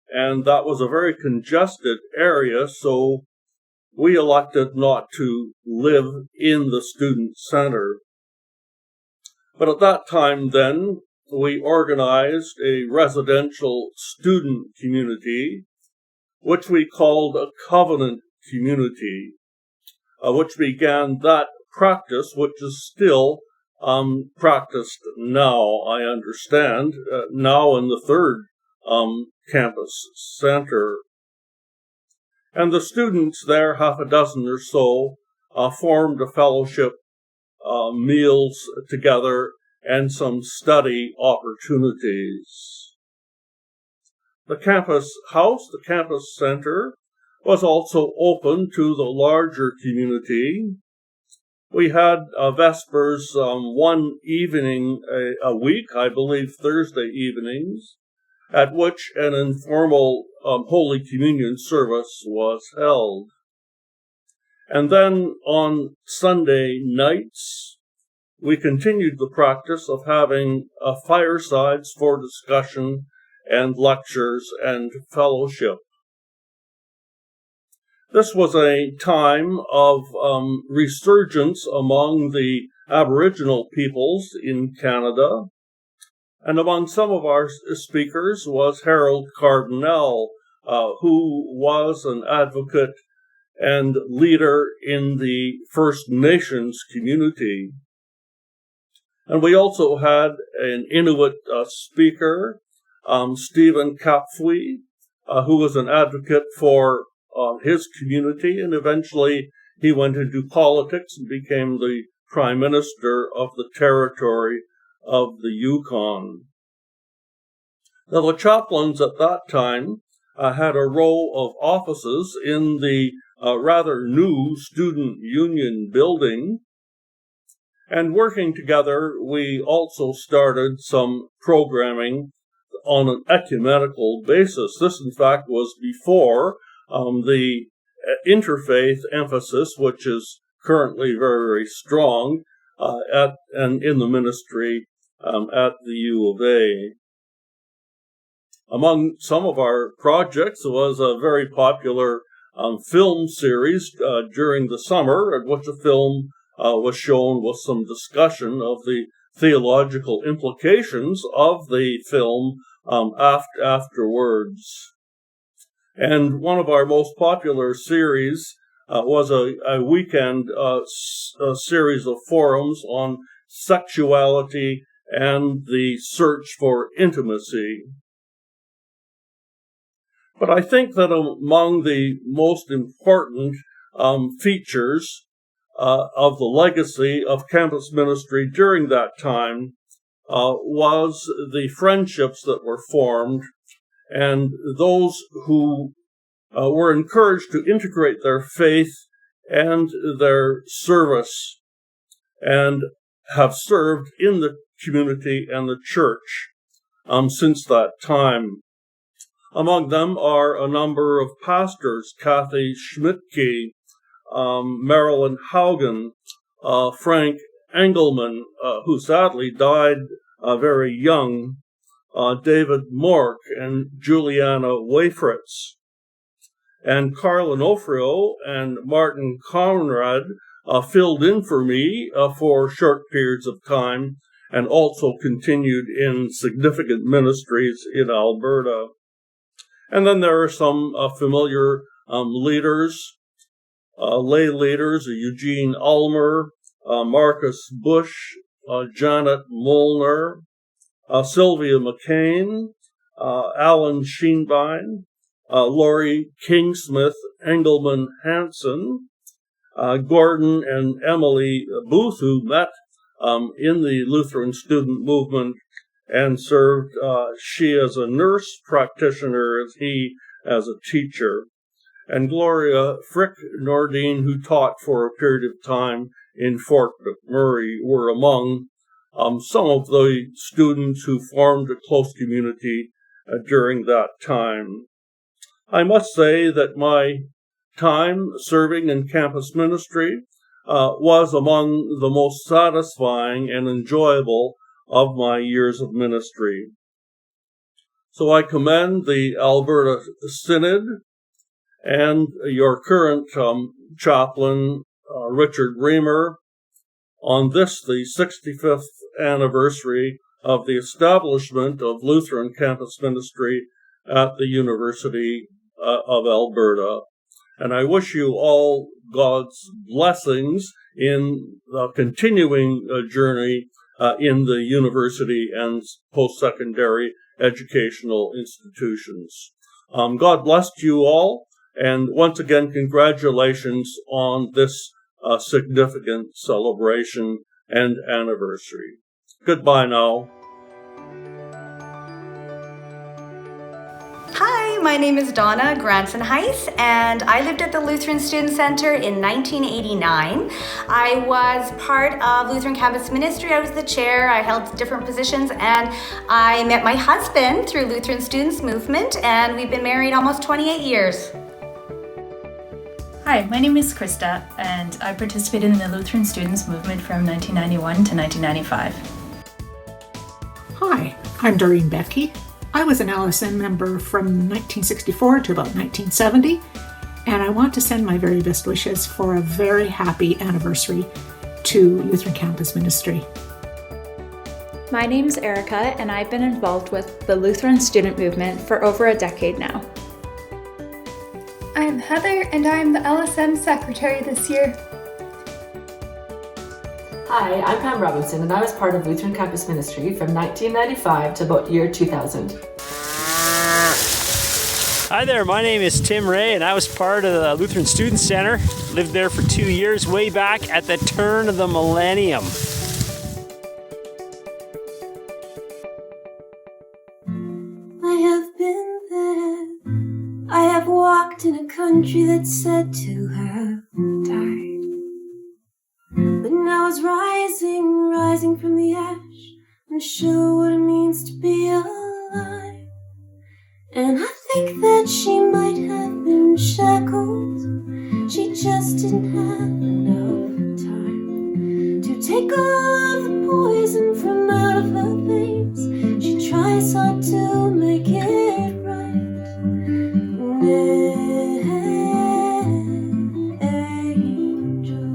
and that was a very congested area, so we elected not to live in the student center. But at that time then, we organized a residential student community, which we called a covenant community, which began that practice, which is still practiced now, I understand, now in the third campus center. And the students there, half a dozen or so, formed a fellowship, meals together, and some study opportunities. The campus house, the campus center, was also open to the larger community. We had Vespers one evening a week, I believe Thursday evenings, at which an informal Holy Communion service was held. And then on Sunday nights, we continued the practice of having firesides for discussion and lectures and fellowship. This was a time of resurgence among the Aboriginal peoples in Canada, and among some of our speakers was Harold Cardinal, who was an advocate and leader in the First Nations community. And we also had an Inuit speaker, Stephen Kapfui, who was an advocate for his community, and eventually he went into politics and became the Prime Minister of the territory of the Yukon. Now, the chaplains at that time had a row of offices in the rather new student union building. And working together, we also started some programming on an ecumenical basis. This, in fact, was before the interfaith emphasis, which is currently very, very strong and in the ministry at the U of A. Among some of our projects was a very popular film series during the summer, at which a film was shown with some discussion of the theological implications of the film afterwards. And one of our most popular series was a weekend series of forums on sexuality and the search for intimacy. But I think that among the most important features of the legacy of campus ministry during that time was the friendships that were formed and those who were encouraged to integrate their faith and their service and have served in the community and the church since that time. Among them are a number of pastors, Kathy Schmidtke, Marilyn Haugen, Frank Engelman, who sadly died very young, David Mork, and Juliana Wayfritz. And Carl Onofrio and Martin Conrad filled in for me for short periods of time and also continued in significant ministries in Alberta. And then there are some familiar leaders, lay leaders, Eugene Ulmer, Marcus Bush, Janet Molnar, Sylvia McCain, Alan Sheenbein, Laurie Kingsmith, Engelman Hansen, Gordon and Emily Booth, who met in the Lutheran student movement and served, she as a nurse practitioner, as he as a teacher. And Gloria Frick Nordine, who taught for a period of time in Fort McMurray, were among some of the students who formed a close community during that time. I must say that my time serving in campus ministry was among the most satisfying and enjoyable of my years of ministry. So I commend the Alberta Synod and your current chaplain, Richard Reimer, on this, the 65th anniversary of the establishment of Lutheran Campus Ministry at the University of Alberta. And I wish you all God's blessings in the continuing journey in the university and post-secondary educational institutions. God bless you all, and once again, congratulations on this significant celebration and anniversary. Goodbye now. Hi, my name is Donna Granson Heise, and I lived at the Lutheran Student Center in 1989. I was part of Lutheran Campus Ministry. I was the chair. I held different positions, and I met my husband through Lutheran Students Movement, and we've been married almost 28 years. Hi, my name is Krista, and I participated in the Lutheran Students Movement from 1991 to 1995. Hi, I'm Doreen Becky. I was an LSM member from 1964 to about 1970, and I want to send my very best wishes for a very happy anniversary to Lutheran Campus Ministry. My name's Erica, and I've been involved with the Lutheran Student Movement for over a decade now. I'm Heather, and I'm the LSM Secretary this year. Hi, I'm Pam Robinson, and I was part of Lutheran Campus Ministry from 1995 to about year 2000. Hi there, my name is Tim Ray, and I was part of the Lutheran Student Center. Lived there for 2 years, way back at the turn of the millennium. walked in a country that's said to have died. But now it's rising from the ash, unsure what it means to be alive. And I think that she might have been shackled, she just didn't have enough time to take all of the poison from out of her veins. She tries hard to make it right. Angel,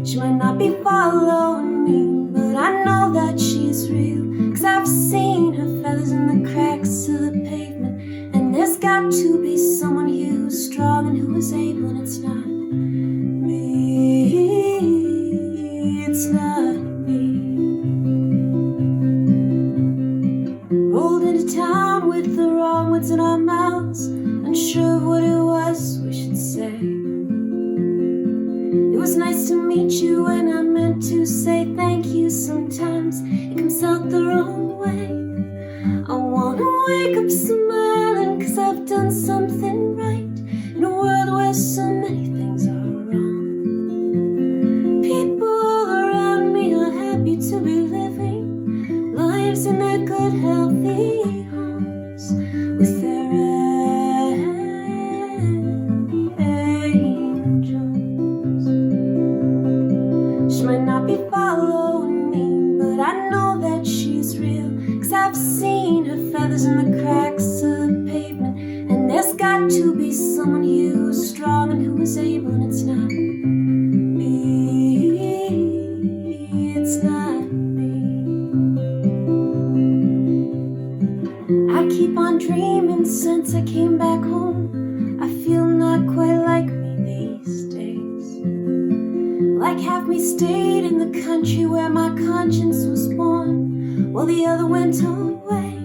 she might not be following me, but I know that she's real, 'cause I've seen her feathers in the cracks of the pavement. And there's got to be someone who's strong and who is able, and it's not me. It's not me. Rolled into town with the wrong words in our mouths, unsure of what it was we should say. It was nice to meet you, and I meant to say thank you. Sometimes it comes out the wrong way. I wanna wake up smiling, 'cause I've done something right in a world where so many things are wrong. People around me are happy to be living lives in their good, healthy homes with their angels. She might not be following me, but I know that she's real, 'cause I've seen her feathers in the cracks of the pavement. And there's got to be someone who's strong and who is able, and it's not me. It's not me. I keep on dreaming since I came back home. I feel not quite like me these days. Like half me stayed in the country where my conscience was born, while the other went away.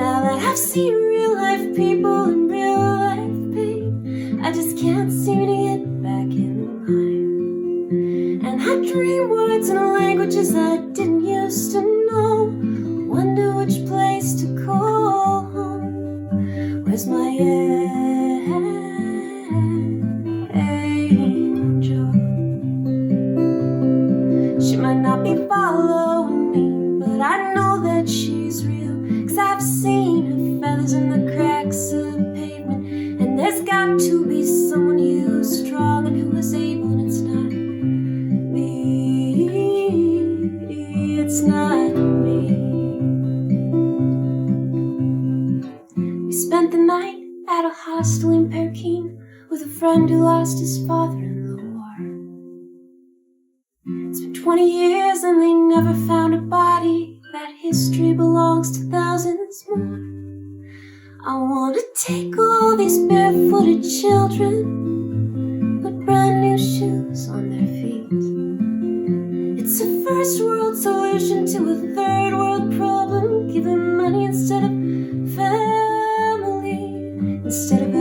Now that I've seen real life people and real life pain, I just can't seem to get back in line. And I dream words and languages I didn't used to know. Wonder which place to call home. Where's my angel? She might not be following me, but I know that she's real, 'cause I've seen her feathers in the cracks of the pavement. And there's got to be someone who's strong and who is able, and it's not me. It's not me. We spent the night at a hostel in Peking with a friend who lost his father in the war. It's been 20 years and they never found a body. That history belongs to thousands more. I want to take all these barefooted children, put brand new shoes on their feet. It's a first world solution to a third world problem. Give them money instead of family, instead of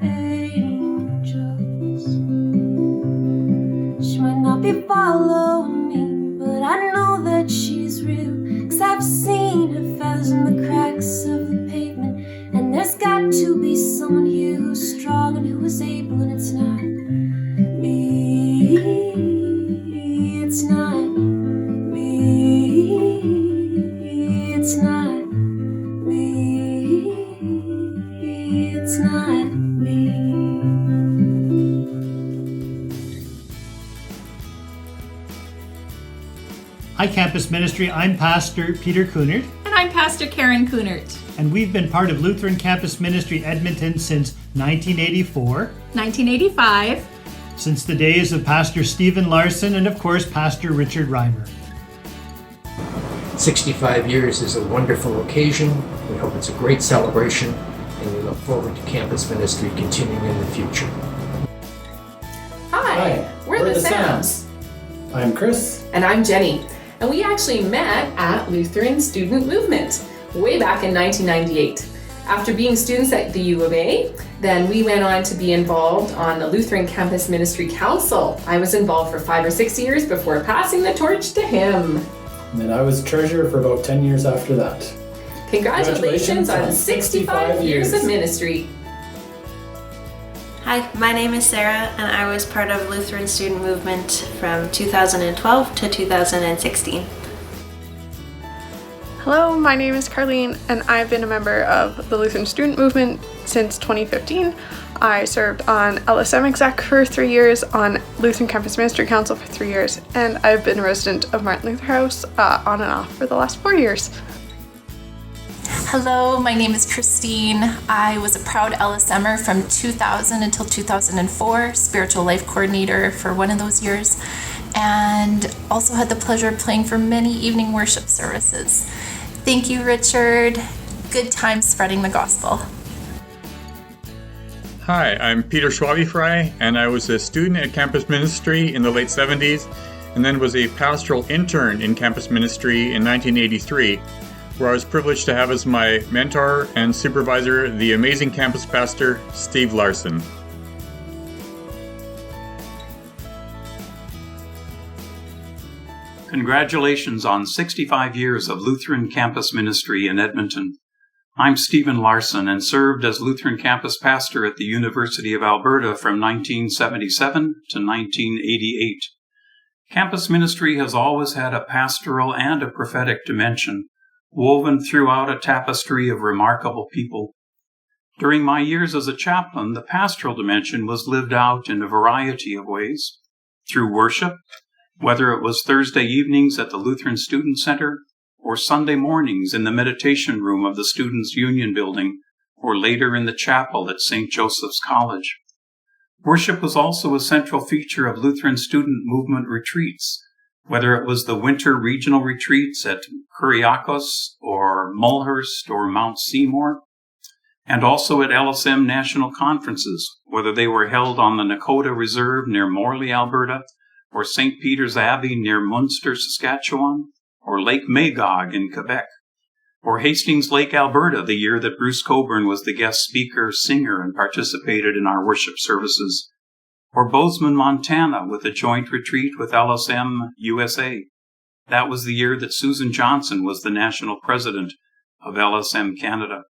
angels. She might not be following me, but I know that she's real, 'cause I've seen her feathers in the cracks of the pavement. And there's got to be someone who's strong and who is able, and it's not me. It's not me. It's not me. It's not me. Hi, Campus Ministry. I'm Pastor Peter Kuhnert. And I'm Pastor Karen Kuhnert. And we've been part of Lutheran Campus Ministry-Edmonton since 1984. 1985. Since the days of Pastor Stephen Larson and, of course, Pastor Richard Reimer. 65 years is a wonderful occasion. We hope it's a great celebration, and we look forward to campus ministry continuing in the future. Hi, we're the Sams. I'm Chris. And I'm Jenny. And we actually met at Lutheran Student Movement way back in 1998. After being students at the U of A, then we went on to be involved on the Lutheran Campus Ministry Council. I was involved for 5 or 6 years before passing the torch to him. And then I was treasurer for about 10 years after that. Congratulations on 65 years of ministry. Hi, my name is Sarah, and I was part of Lutheran Student Movement from 2012 to 2016. Hello, my name is Carlene, and I've been a member of the Lutheran Student Movement since 2015. I served on LSM Exec for 3 years, on Lutheran Campus Ministry Council for 3 years, and I've been a resident of Martin Luther House on and off for the last 4 years. Hello, my name is Christine. I was a proud LSMer from 2000 until 2004, spiritual life coordinator for one of those years, and also had the pleasure of playing for many evening worship services. Thank you, Richard. Good time spreading the gospel. Hi, I'm Peter Schwabi-Frey, and I was a student at Campus Ministry in the late 70s, and then was a pastoral intern in Campus Ministry in 1983, where I was privileged to have as my mentor and supervisor the amazing campus pastor, Steve Larson. Congratulations on 65 years of Lutheran Campus Ministry in Edmonton. I'm Stephen Larson and served as Lutheran Campus Pastor at the University of Alberta from 1977 to 1988. Campus ministry has always had a pastoral and a prophetic dimension, woven throughout a tapestry of remarkable people. During my years as a chaplain, the pastoral dimension was lived out in a variety of ways. Through worship, whether it was Thursday evenings at the Lutheran Student Center, or Sunday mornings in the meditation room of the Students' Union Building, or later in the chapel at St. Joseph's College. Worship was also a central feature of Lutheran Student Movement retreats, whether it was the winter regional retreats at Kuriakos, or Mulhurst, or Mount Seymour, and also at LSM national conferences, whether they were held on the Nakota Reserve near Morley, Alberta, or St. Peter's Abbey near Munster, Saskatchewan, or Lake Magog in Quebec, or Hastings Lake, Alberta, the year that Bruce Coburn was the guest speaker, singer, and participated in our worship services, or Bozeman, Montana, with a joint retreat with LSM USA. That was the year that Susan Johnson was the national president of LSM Canada.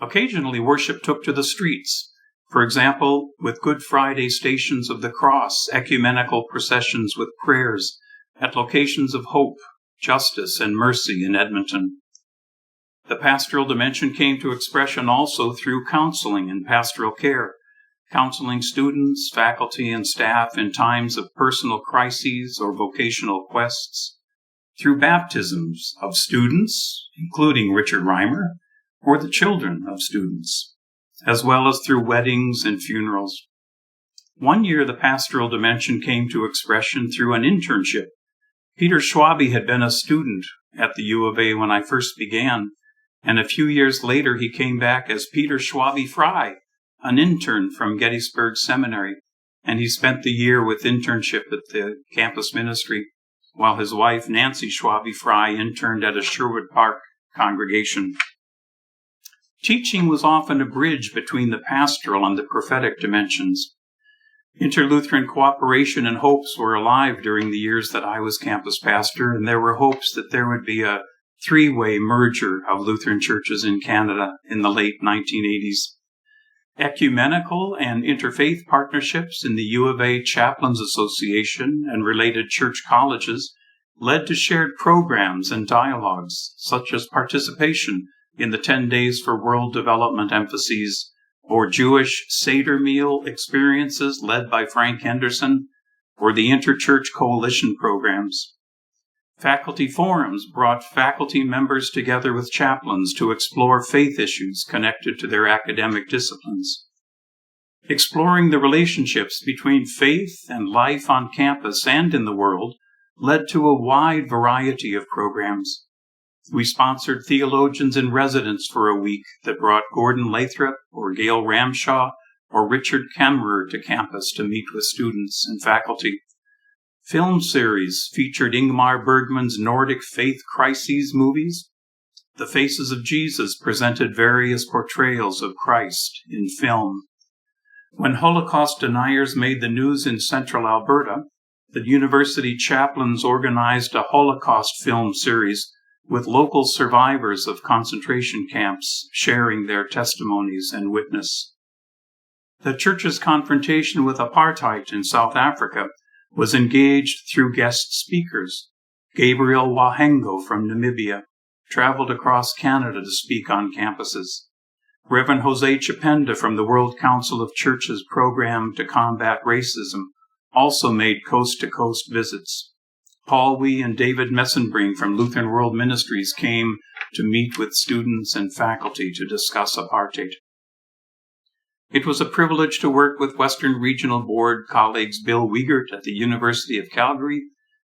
Occasionally, worship took to the streets. For example, with Good Friday Stations of the Cross, ecumenical processions with prayers at locations of hope, justice, and mercy in Edmonton. The pastoral dimension came to expression also through counseling and pastoral care, counseling students, faculty, and staff in times of personal crises or vocational quests, through baptisms of students, including Richard Reimer, or the children of students, as well as through weddings and funerals. One year, the pastoral dimension came to expression through an internship. Peter Schwabi had been a student at the U of A when I first began, and a few years later he came back as Peter Schwabi-Frey, an intern from Gettysburg Seminary, and he spent the year with internship at the campus ministry, while his wife, Nancy Schwabi-Frey, interned at a Sherwood Park congregation. Teaching was often a bridge between the pastoral and the prophetic dimensions. Inter-Lutheran cooperation and hopes were alive during the years that I was campus pastor, and there were hopes that there would be a three-way merger of Lutheran churches in Canada in the late 1980s. Ecumenical and interfaith partnerships in the U of A Chaplains Association and related church colleges led to shared programs and dialogues, such as participation in the 10 Days for World Development emphases, or Jewish Seder meal experiences led by Frank Hendrickson, or the Interchurch Coalition programs. Faculty forums brought faculty members together with chaplains to explore faith issues connected to their academic disciplines. Exploring the relationships between faith and life on campus and in the world led to a wide variety of programs. We sponsored theologians in residence for a week that brought Gordon Lathrop or Gail Ramshaw or Richard Kemmerer to campus to meet with students and faculty. Film series featured Ingmar Bergman's Nordic faith crises movies. The Faces of Jesus presented various portrayals of Christ in film. When Holocaust deniers made the news in central Alberta, the university chaplains organized a Holocaust film series with local survivors of concentration camps sharing their testimonies and witness. The church's confrontation with apartheid in South Africa was engaged through guest speakers. Gabriel Wahengo from Namibia traveled across Canada to speak on campuses. Reverend Jose Chipenda from the World Council of Churches program to combat racism also made coast-to-coast visits. Paul Wee and David Messenbring from Lutheran World Ministries came to meet with students and faculty to discuss apartheid. It was a privilege to work with Western Regional Board colleagues Bill Wiegert at the University of Calgary,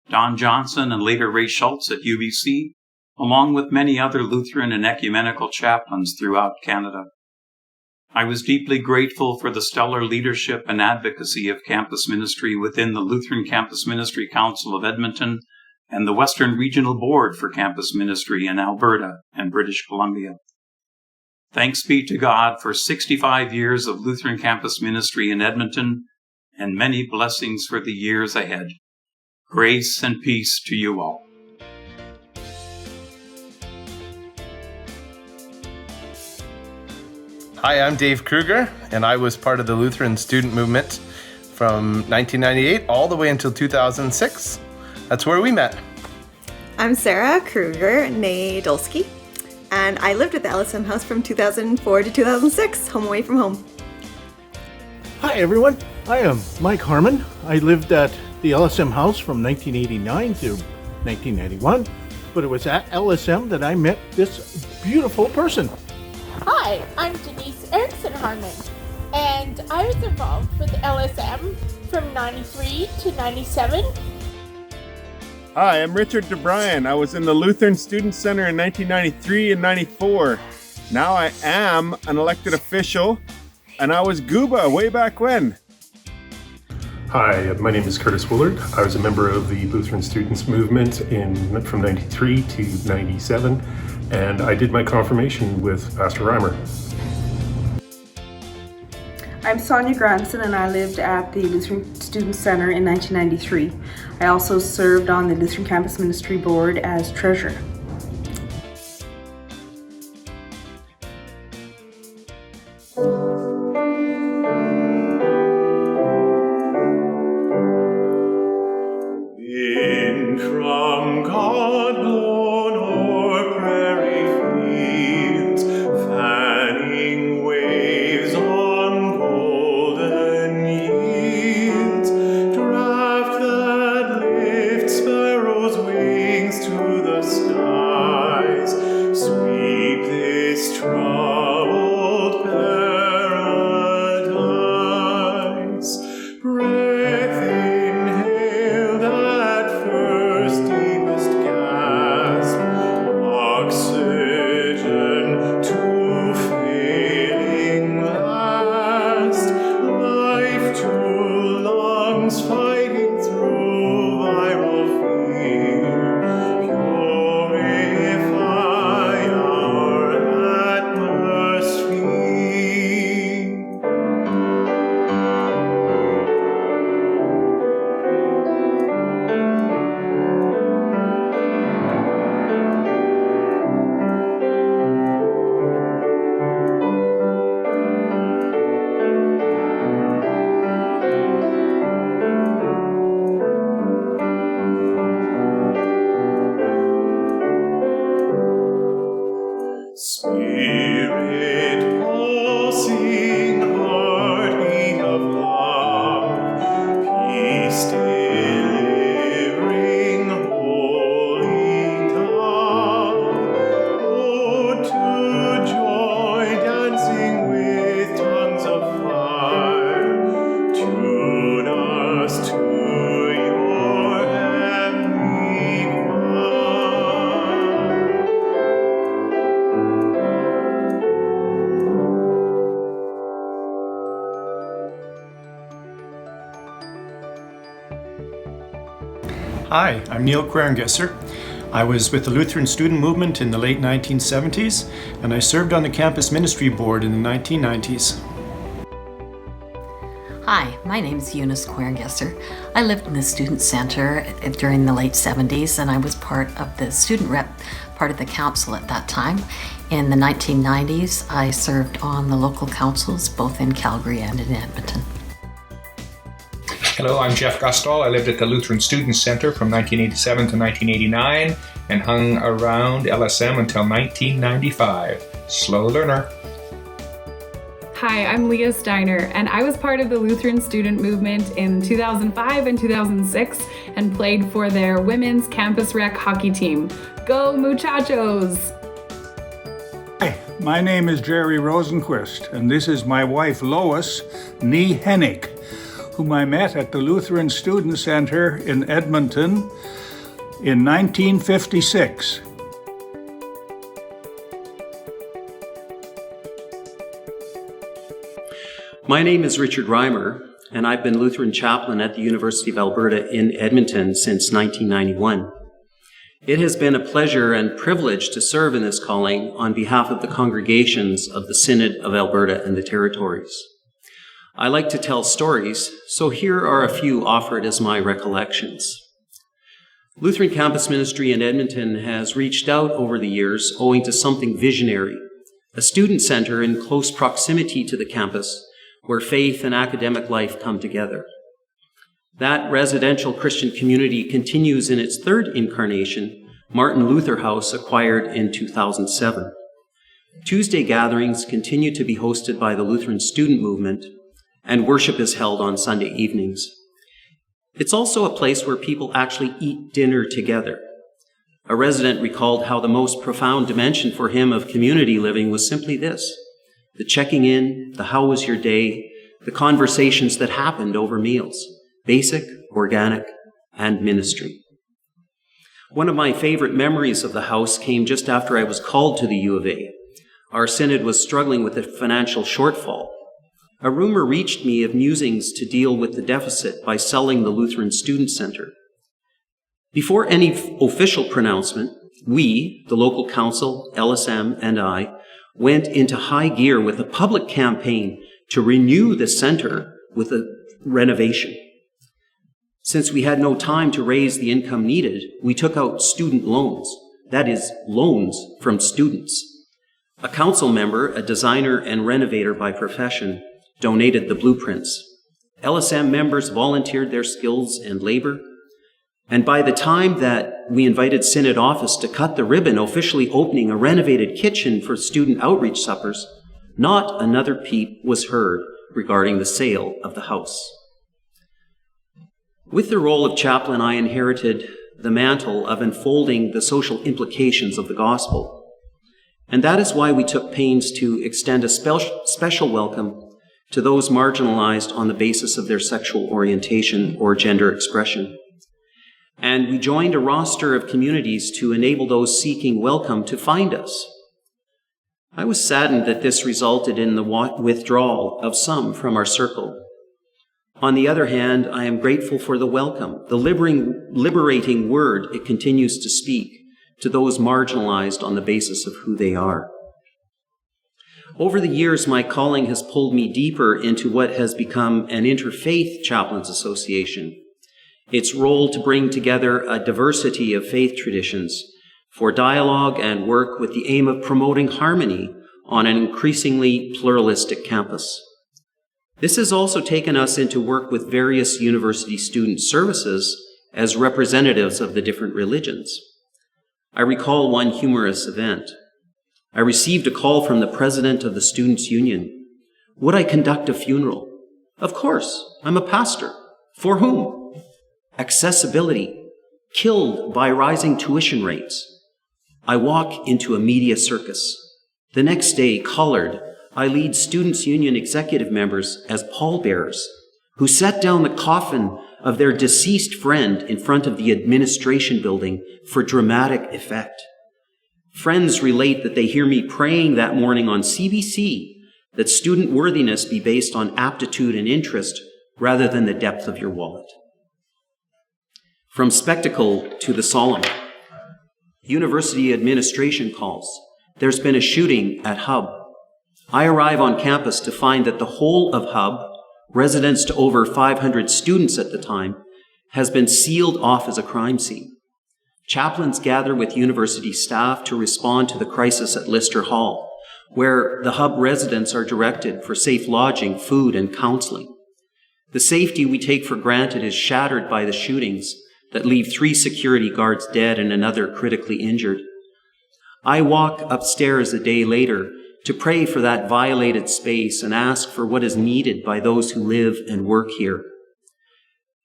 Don Johnson and later Ray Schultz at UBC, along with many other Lutheran and ecumenical chaplains throughout Canada. I was deeply grateful for the stellar leadership and advocacy of campus ministry within the Lutheran Campus Ministry Council of Edmonton and the Western Regional Board for Campus Ministry in Alberta and British Columbia. Thanks be to God for 65 years of Lutheran Campus Ministry in Edmonton and many blessings for the years ahead. Grace and peace to you all. Hi, I'm Dave Kruger, and I was part of the Lutheran student movement from 1998 all the way until 2006. That's where we met. I'm Sarah Kruger, née Dolsky, and I lived at the LSM house from 2004 to 2006, home away from home. Hi everyone, I am Mike Harmon. I lived at the LSM house from 1989 to 1991, but it was at LSM that I met this beautiful person. Hi, I'm Denise Erickson Harmon, and I was involved with LSM from 93 to 97. Hi, I'm Richard DeBryan. I was in the Lutheran Student Center in 1993 and 94. Now I am an elected official, and I was Gooba way back when. Hi, my name is Curtis Woolard. I was a member of the Lutheran Students Movement from 93 to 97, and I did my confirmation with Pastor Reimer. I'm Sonia Granson, and I lived at the Lutheran Student Center in 1993. I also served on the Lutheran Campus Ministry Board as treasurer. Hi, I'm Neil Querengesser. I was with the Lutheran Student Movement in the late 1970s, and I served on the Campus Ministry Board in the 1990s. Hi, My name is Eunice Querengesser. I lived in the student center during the late 70s, and I was part of the student rep, part of the council at that time. In the 1990s, I served on the local councils, both in Calgary and in Edmonton. Hello, I'm Jeff Gustall. I lived at the Lutheran Student Center from 1987 to 1989 and hung around LSM until 1995. Slow learner. Hi, I'm Leah Steiner, and I was part of the Lutheran student movement in 2005 and 2006 and played for their women's campus rec hockey team. Go Muchachos! Hi, my name is Jerry Rosenquist, and this is my wife Lois Nee Hennig, whom I met at the Lutheran Student Center in Edmonton in 1956. My name is Richard Reimer, and I've been Lutheran chaplain at the University of Alberta in Edmonton since 1991. It has been a pleasure and privilege to serve in this calling on behalf of the congregations of the Synod of Alberta and the Territories. I like to tell stories, so here are a few offered as my recollections. Lutheran Campus Ministry in Edmonton has reached out over the years owing to something visionary, a student center in close proximity to the campus where faith and academic life come together. That residential Christian community continues in its third incarnation, Martin Luther House, acquired in 2007. Tuesday gatherings continue to be hosted by the Lutheran student movement, and worship is held on Sunday evenings. It's also a place where people actually eat dinner together. A resident recalled how the most profound dimension for him of community living was simply this: the checking in, the how was your day, the conversations that happened over meals, basic, organic, and ministry. One of my favorite memories of the house came just after I was called to the U of A. Our synod was struggling with a financial shortfall. A rumor reached me of musings to deal with the deficit by selling the Lutheran Student Center. Before any official pronouncement, we, the local council, LSM, and I, went into high gear with a public campaign to renew the center with a renovation. Since we had no time to raise the income needed, we took out student loans, that is, loans from students. A council member, a designer and renovator by profession, donated the blueprints. LSM members volunteered their skills and labor, and by the time that we invited Synod office to cut the ribbon officially opening a renovated kitchen for student outreach suppers, not another peep was heard regarding the sale of the house. With the role of chaplain, I inherited the mantle of unfolding the social implications of the gospel. And that is why we took pains to extend a special welcome to those marginalized on the basis of their sexual orientation or gender expression. And we joined a roster of communities to enable those seeking welcome to find us. I was saddened that this resulted in the withdrawal of some from our circle. On the other hand, I am grateful for the welcome, the liberating word it continues to speak to those marginalized on the basis of who they are. Over the years, my calling has pulled me deeper into what has become an interfaith chaplains association. Its role to bring together a diversity of faith traditions for dialogue and work with the aim of promoting harmony on an increasingly pluralistic campus. This has also taken us into work with various university student services as representatives of the different religions. I recall one humorous event. I received a call from the president of the Students' Union. Would I conduct a funeral? Of course, I'm a pastor. For whom? Accessibility, killed by rising tuition rates. I walk into a media circus. The next day, colored, I lead Students' Union executive members as pallbearers who set down the coffin of their deceased friend in front of the administration building for dramatic effect. Friends relate that they hear me praying that morning on CBC that student worthiness be based on aptitude and interest rather than the depth of your wallet. From spectacle to the solemn. University administration calls. There's been a shooting at Hub. I arrive on campus to find that the whole of Hub, residence to over 500 students at the time, has been sealed off as a crime scene. Chaplains gather with university staff to respond to the crisis at Lister Hall, where the hub residents are directed for safe lodging, food, and counseling. The safety we take for granted is shattered by the shootings that leave 3 security guards dead and another critically injured. I walk upstairs a day later to pray for that violated space and ask for what is needed by those who live and work here.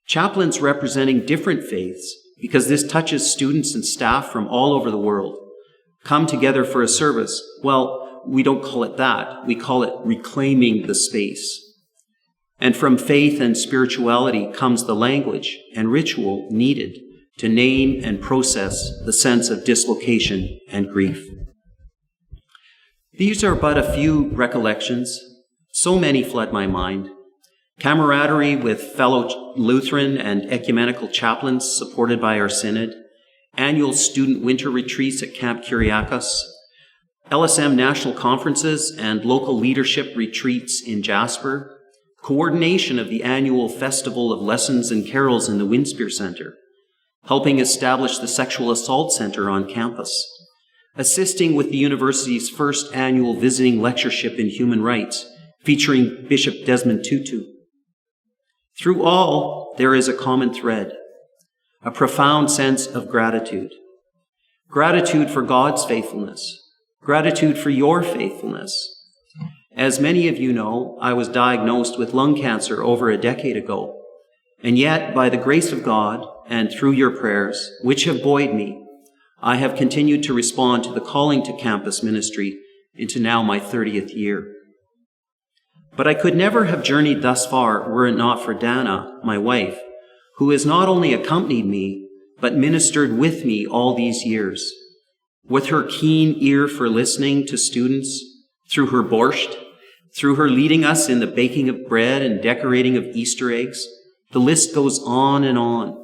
Chaplains representing different faiths, because this touches students and staff from all over the world, come together for a service. Well, we don't call it that. We call it reclaiming the space. And from faith and spirituality comes the language and ritual needed to name and process the sense of dislocation and grief. These are but a few recollections. So many flood my mind. Camaraderie with fellow Lutheran and ecumenical chaplains supported by our synod, annual student winter retreats at Camp Kyriakos, LSM national conferences and local leadership retreats in Jasper, coordination of the annual Festival of Lessons and Carols in the Winspear Center, helping establish the Sexual Assault Center on campus, assisting with the university's first annual visiting lectureship in human rights, featuring Bishop Desmond Tutu. Through all, there is a common thread, a profound sense of gratitude. Gratitude for God's faithfulness, gratitude for your faithfulness. As many of you know, I was diagnosed with lung cancer over a decade ago, and yet, by the grace of God and through your prayers, which have buoyed me, I have continued to respond to the calling to campus ministry into now my 30th year. But I could never have journeyed thus far were it not for Dana, my wife, who has not only accompanied me, but ministered with me all these years. With her keen ear for listening to students, through her borscht, through her leading us in the baking of bread and decorating of Easter eggs, the list goes on and on.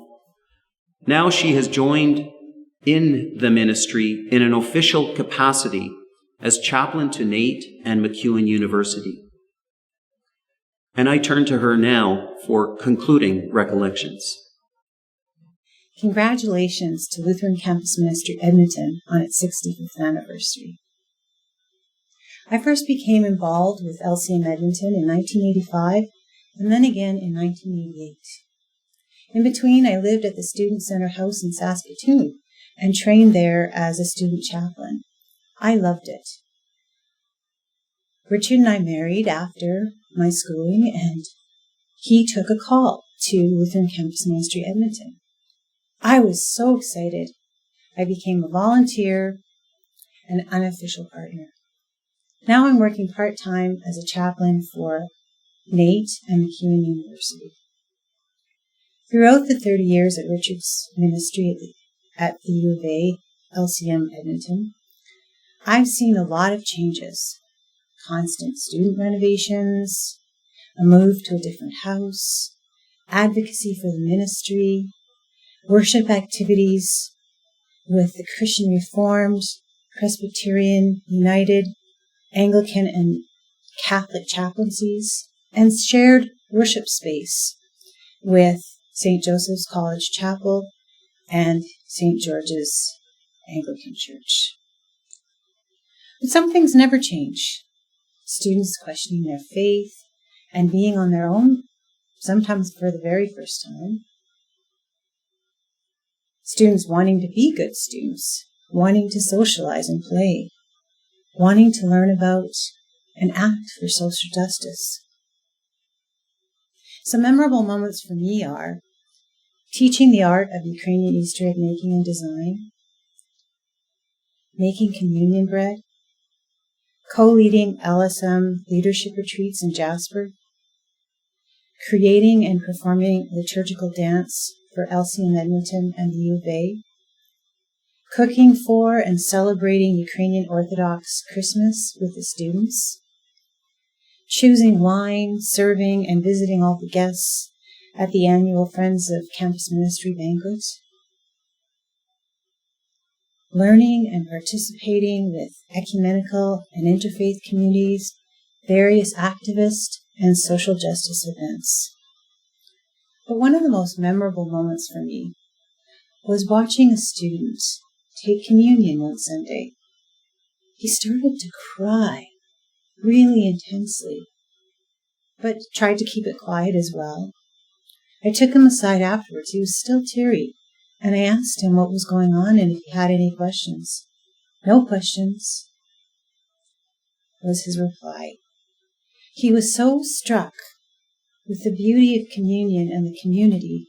Now she has joined in the ministry in an official capacity as chaplain to Nate and MacEwan University. And I turn to her now for concluding recollections. Congratulations to Lutheran Campus Ministry-Edmonton on its 65th anniversary. I first became involved with LCM-Edmonton in 1985 and then again in 1988. In between, I lived at the Student Center House in Saskatoon and trained there as a student chaplain. I loved it. Richard and I married after my schooling, and he took a call to Lutheran Campus Ministry-Edmonton. I was so excited. I became a volunteer and unofficial partner. Now I'm working part-time as a chaplain for Nate and MacEwan University. Throughout the 30 years at Richard's ministry at the U of A, LCM-Edmonton, I've seen a lot of changes. Constant student renovations, a move to a different house, advocacy for the ministry, worship activities with the Christian Reformed, Presbyterian, United, Anglican, and Catholic chaplaincies, and shared worship space with St. Joseph's College Chapel and St. George's Anglican Church. But some things never change. Students questioning their faith and being on their own, sometimes for the very first time. Students wanting to be good students, wanting to socialize and play, wanting to learn about and act for social justice. Some memorable moments for me are teaching the art of Ukrainian Easter egg making and design, making communion bread, co-leading LSM leadership retreats in Jasper, creating and performing liturgical dance for LCM-Edmonton and the U of A, cooking for and celebrating Ukrainian Orthodox Christmas with the students, choosing wine, serving, and visiting all the guests at the annual Friends of Campus Ministry banquet, learning and participating with ecumenical and interfaith communities, various activist and social justice events. But one of the most memorable moments for me was watching a student take communion one Sunday. He started to cry really intensely, but tried to keep it quiet as well. I took him aside afterwards. He was still teary, and I asked him what was going on and if he had any questions. "No questions," was his reply. He was so struck with the beauty of communion and the community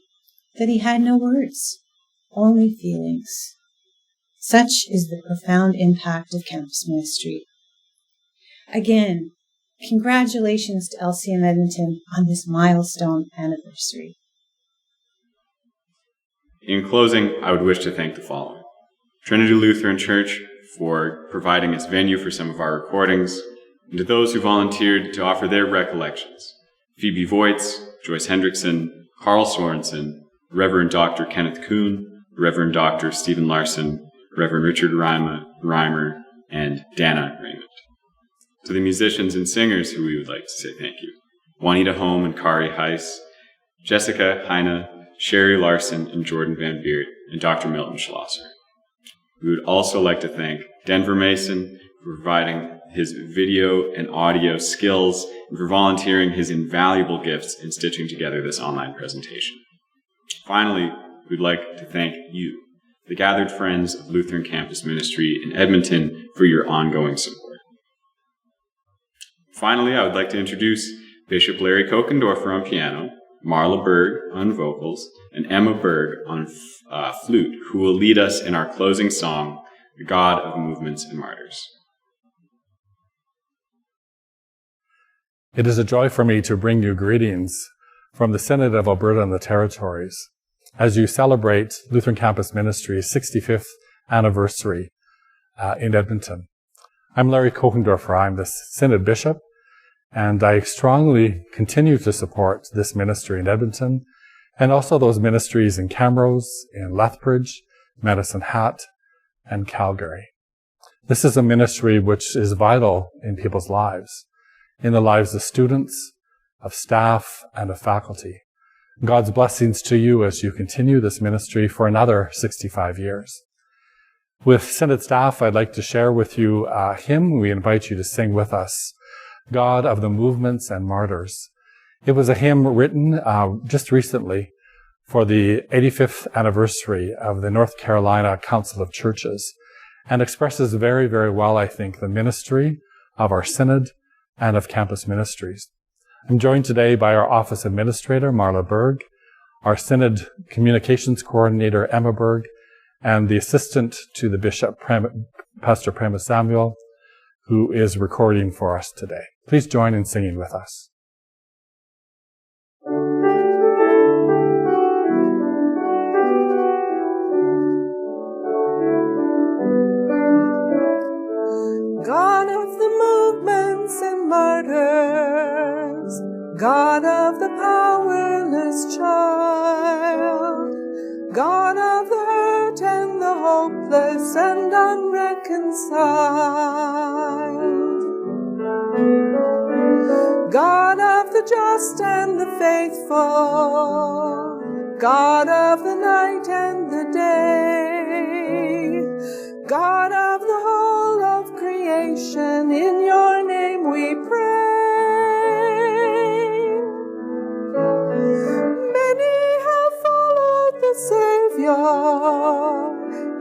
that he had no words, only feelings. Such is the profound impact of campus ministry. Again, congratulations to LCM Edmonton on this milestone anniversary. In closing, I would wish to thank the following: Trinity Lutheran Church for providing its venue for some of our recordings, and to those who volunteered to offer their recollections: Phoebe Voigts, Joyce Hendrickson, Carl Sorensen, Reverend Dr. Kenneth Kuhn, Reverend Dr. Stephen Larson, Reverend Richard Reimer, and Dana Rayment. To the musicians and singers who we would like to say thank you: Juanita Hohm and Kari Heise, Jessica Heine, Sherry Larson, and Jordan Van Beert, and Dr. Milton Schlosser. We would also like to thank Denver Mason for providing his video and audio skills and for volunteering his invaluable gifts in stitching together this online presentation. Finally, we'd like to thank you, the gathered friends of Lutheran Campus Ministry in Edmonton, for your ongoing support. Finally, I would like to introduce Bishop Larry Kochendorfer on piano, Marla Berg on vocals, and Emma Berg on flute, who will lead us in our closing song, The God of Movements and Martyrs. It is a joy for me to bring you greetings from the Synod of Alberta and the Territories as you celebrate Lutheran Campus Ministry's 65th anniversary in Edmonton. I'm Larry Kochendorfer. I'm the Synod Bishop, and I strongly continue to support this ministry in Edmonton and also those ministries in Camrose, in Lethbridge, Medicine Hat, and Calgary. This is a ministry which is vital in people's lives, in the lives of students, of staff, and of faculty. God's blessings to you as you continue this ministry for another 65 years. With Synod staff, I'd like to share with you a hymn. We invite you to sing with us, God of the Movements and Martyrs. It was a hymn written just recently for the 85th anniversary of the North Carolina Council of Churches and expresses very, very well, I think, the ministry of our Synod and of campus ministries. I'm joined today by our Office Administrator, Marla Berg, our Synod Communications Coordinator, Emma Berg, and the Assistant to the Bishop, Pastor Prema Samuel, who is recording for us today. Please join in singing with us. God of the movements and martyrs, God of the powerless child, God of the hurt and the hopeless and unreconciled, God of the just and the faithful, God of the night and the day, God of the whole of creation, in your name we pray. Many have followed the Savior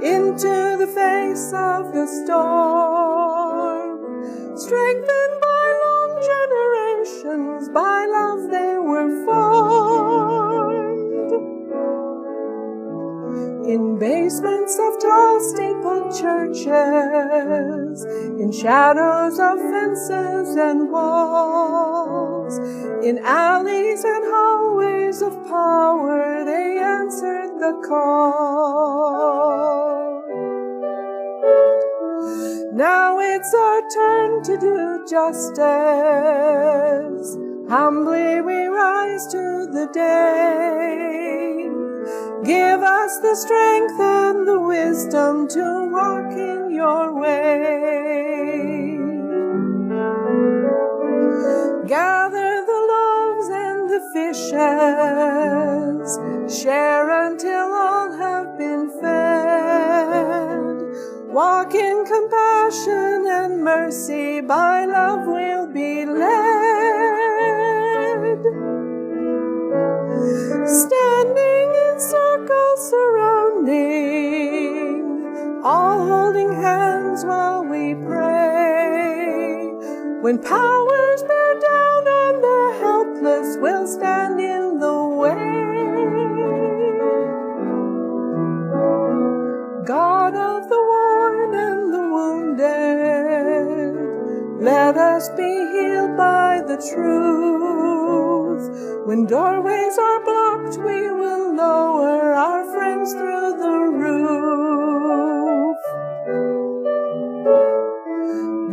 into the face of the storm, strengthened by long generations, by love they were formed. In basements of tall steepled churches, in shadows of fences and walls, in alleys and hallways of power, they answered the call. Now it's our turn to do justice. Humbly we rise to the day. Give us the strength and the wisdom to walk in your way. Gather the dishes. Share until all have been fed. Walk in compassion and mercy, by love we'll be led. Standing in circles surrounding, all holding hands while we pray. When powers bear down and the helpless will stand in the way. God of the worn and the wounded, let us be healed by the truth. When doorways are blocked, we will lower our friends through the roof.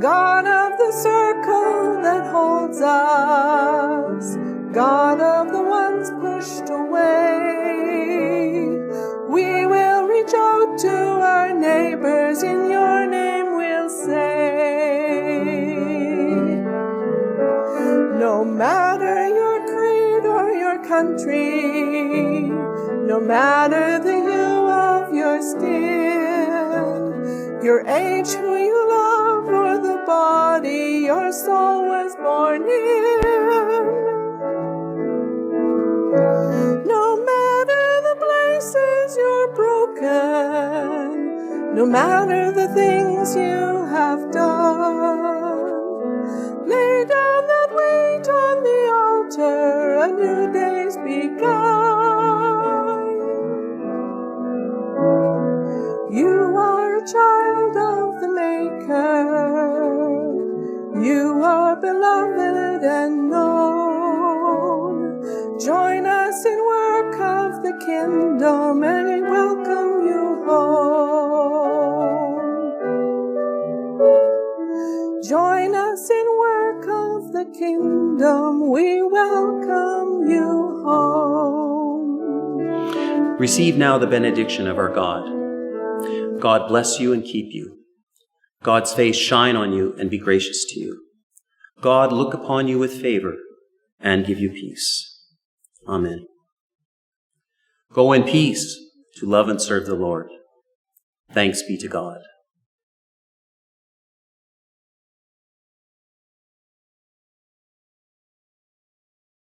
God of the circle that holds us, God of the ones pushed away, we will reach out to our neighbors, in your name we'll say. No matter your creed or your country, no matter the hue of your skin, your age, who you love, or the body your soul was born in. No matter the places you're broken, no matter the things you have done, lay down that weight on the altar, a new day's begun. You are a child of the Maker, you are beloved and known. Join us in work of the kingdom, and we welcome you home. Join us in work of the kingdom, we welcome you home. Receive now the benediction of our God. God bless you and keep you. God's face shine on you and be gracious to you. God look upon you with favor and give you peace. Amen. Go in peace to love and serve the Lord. Thanks be to God.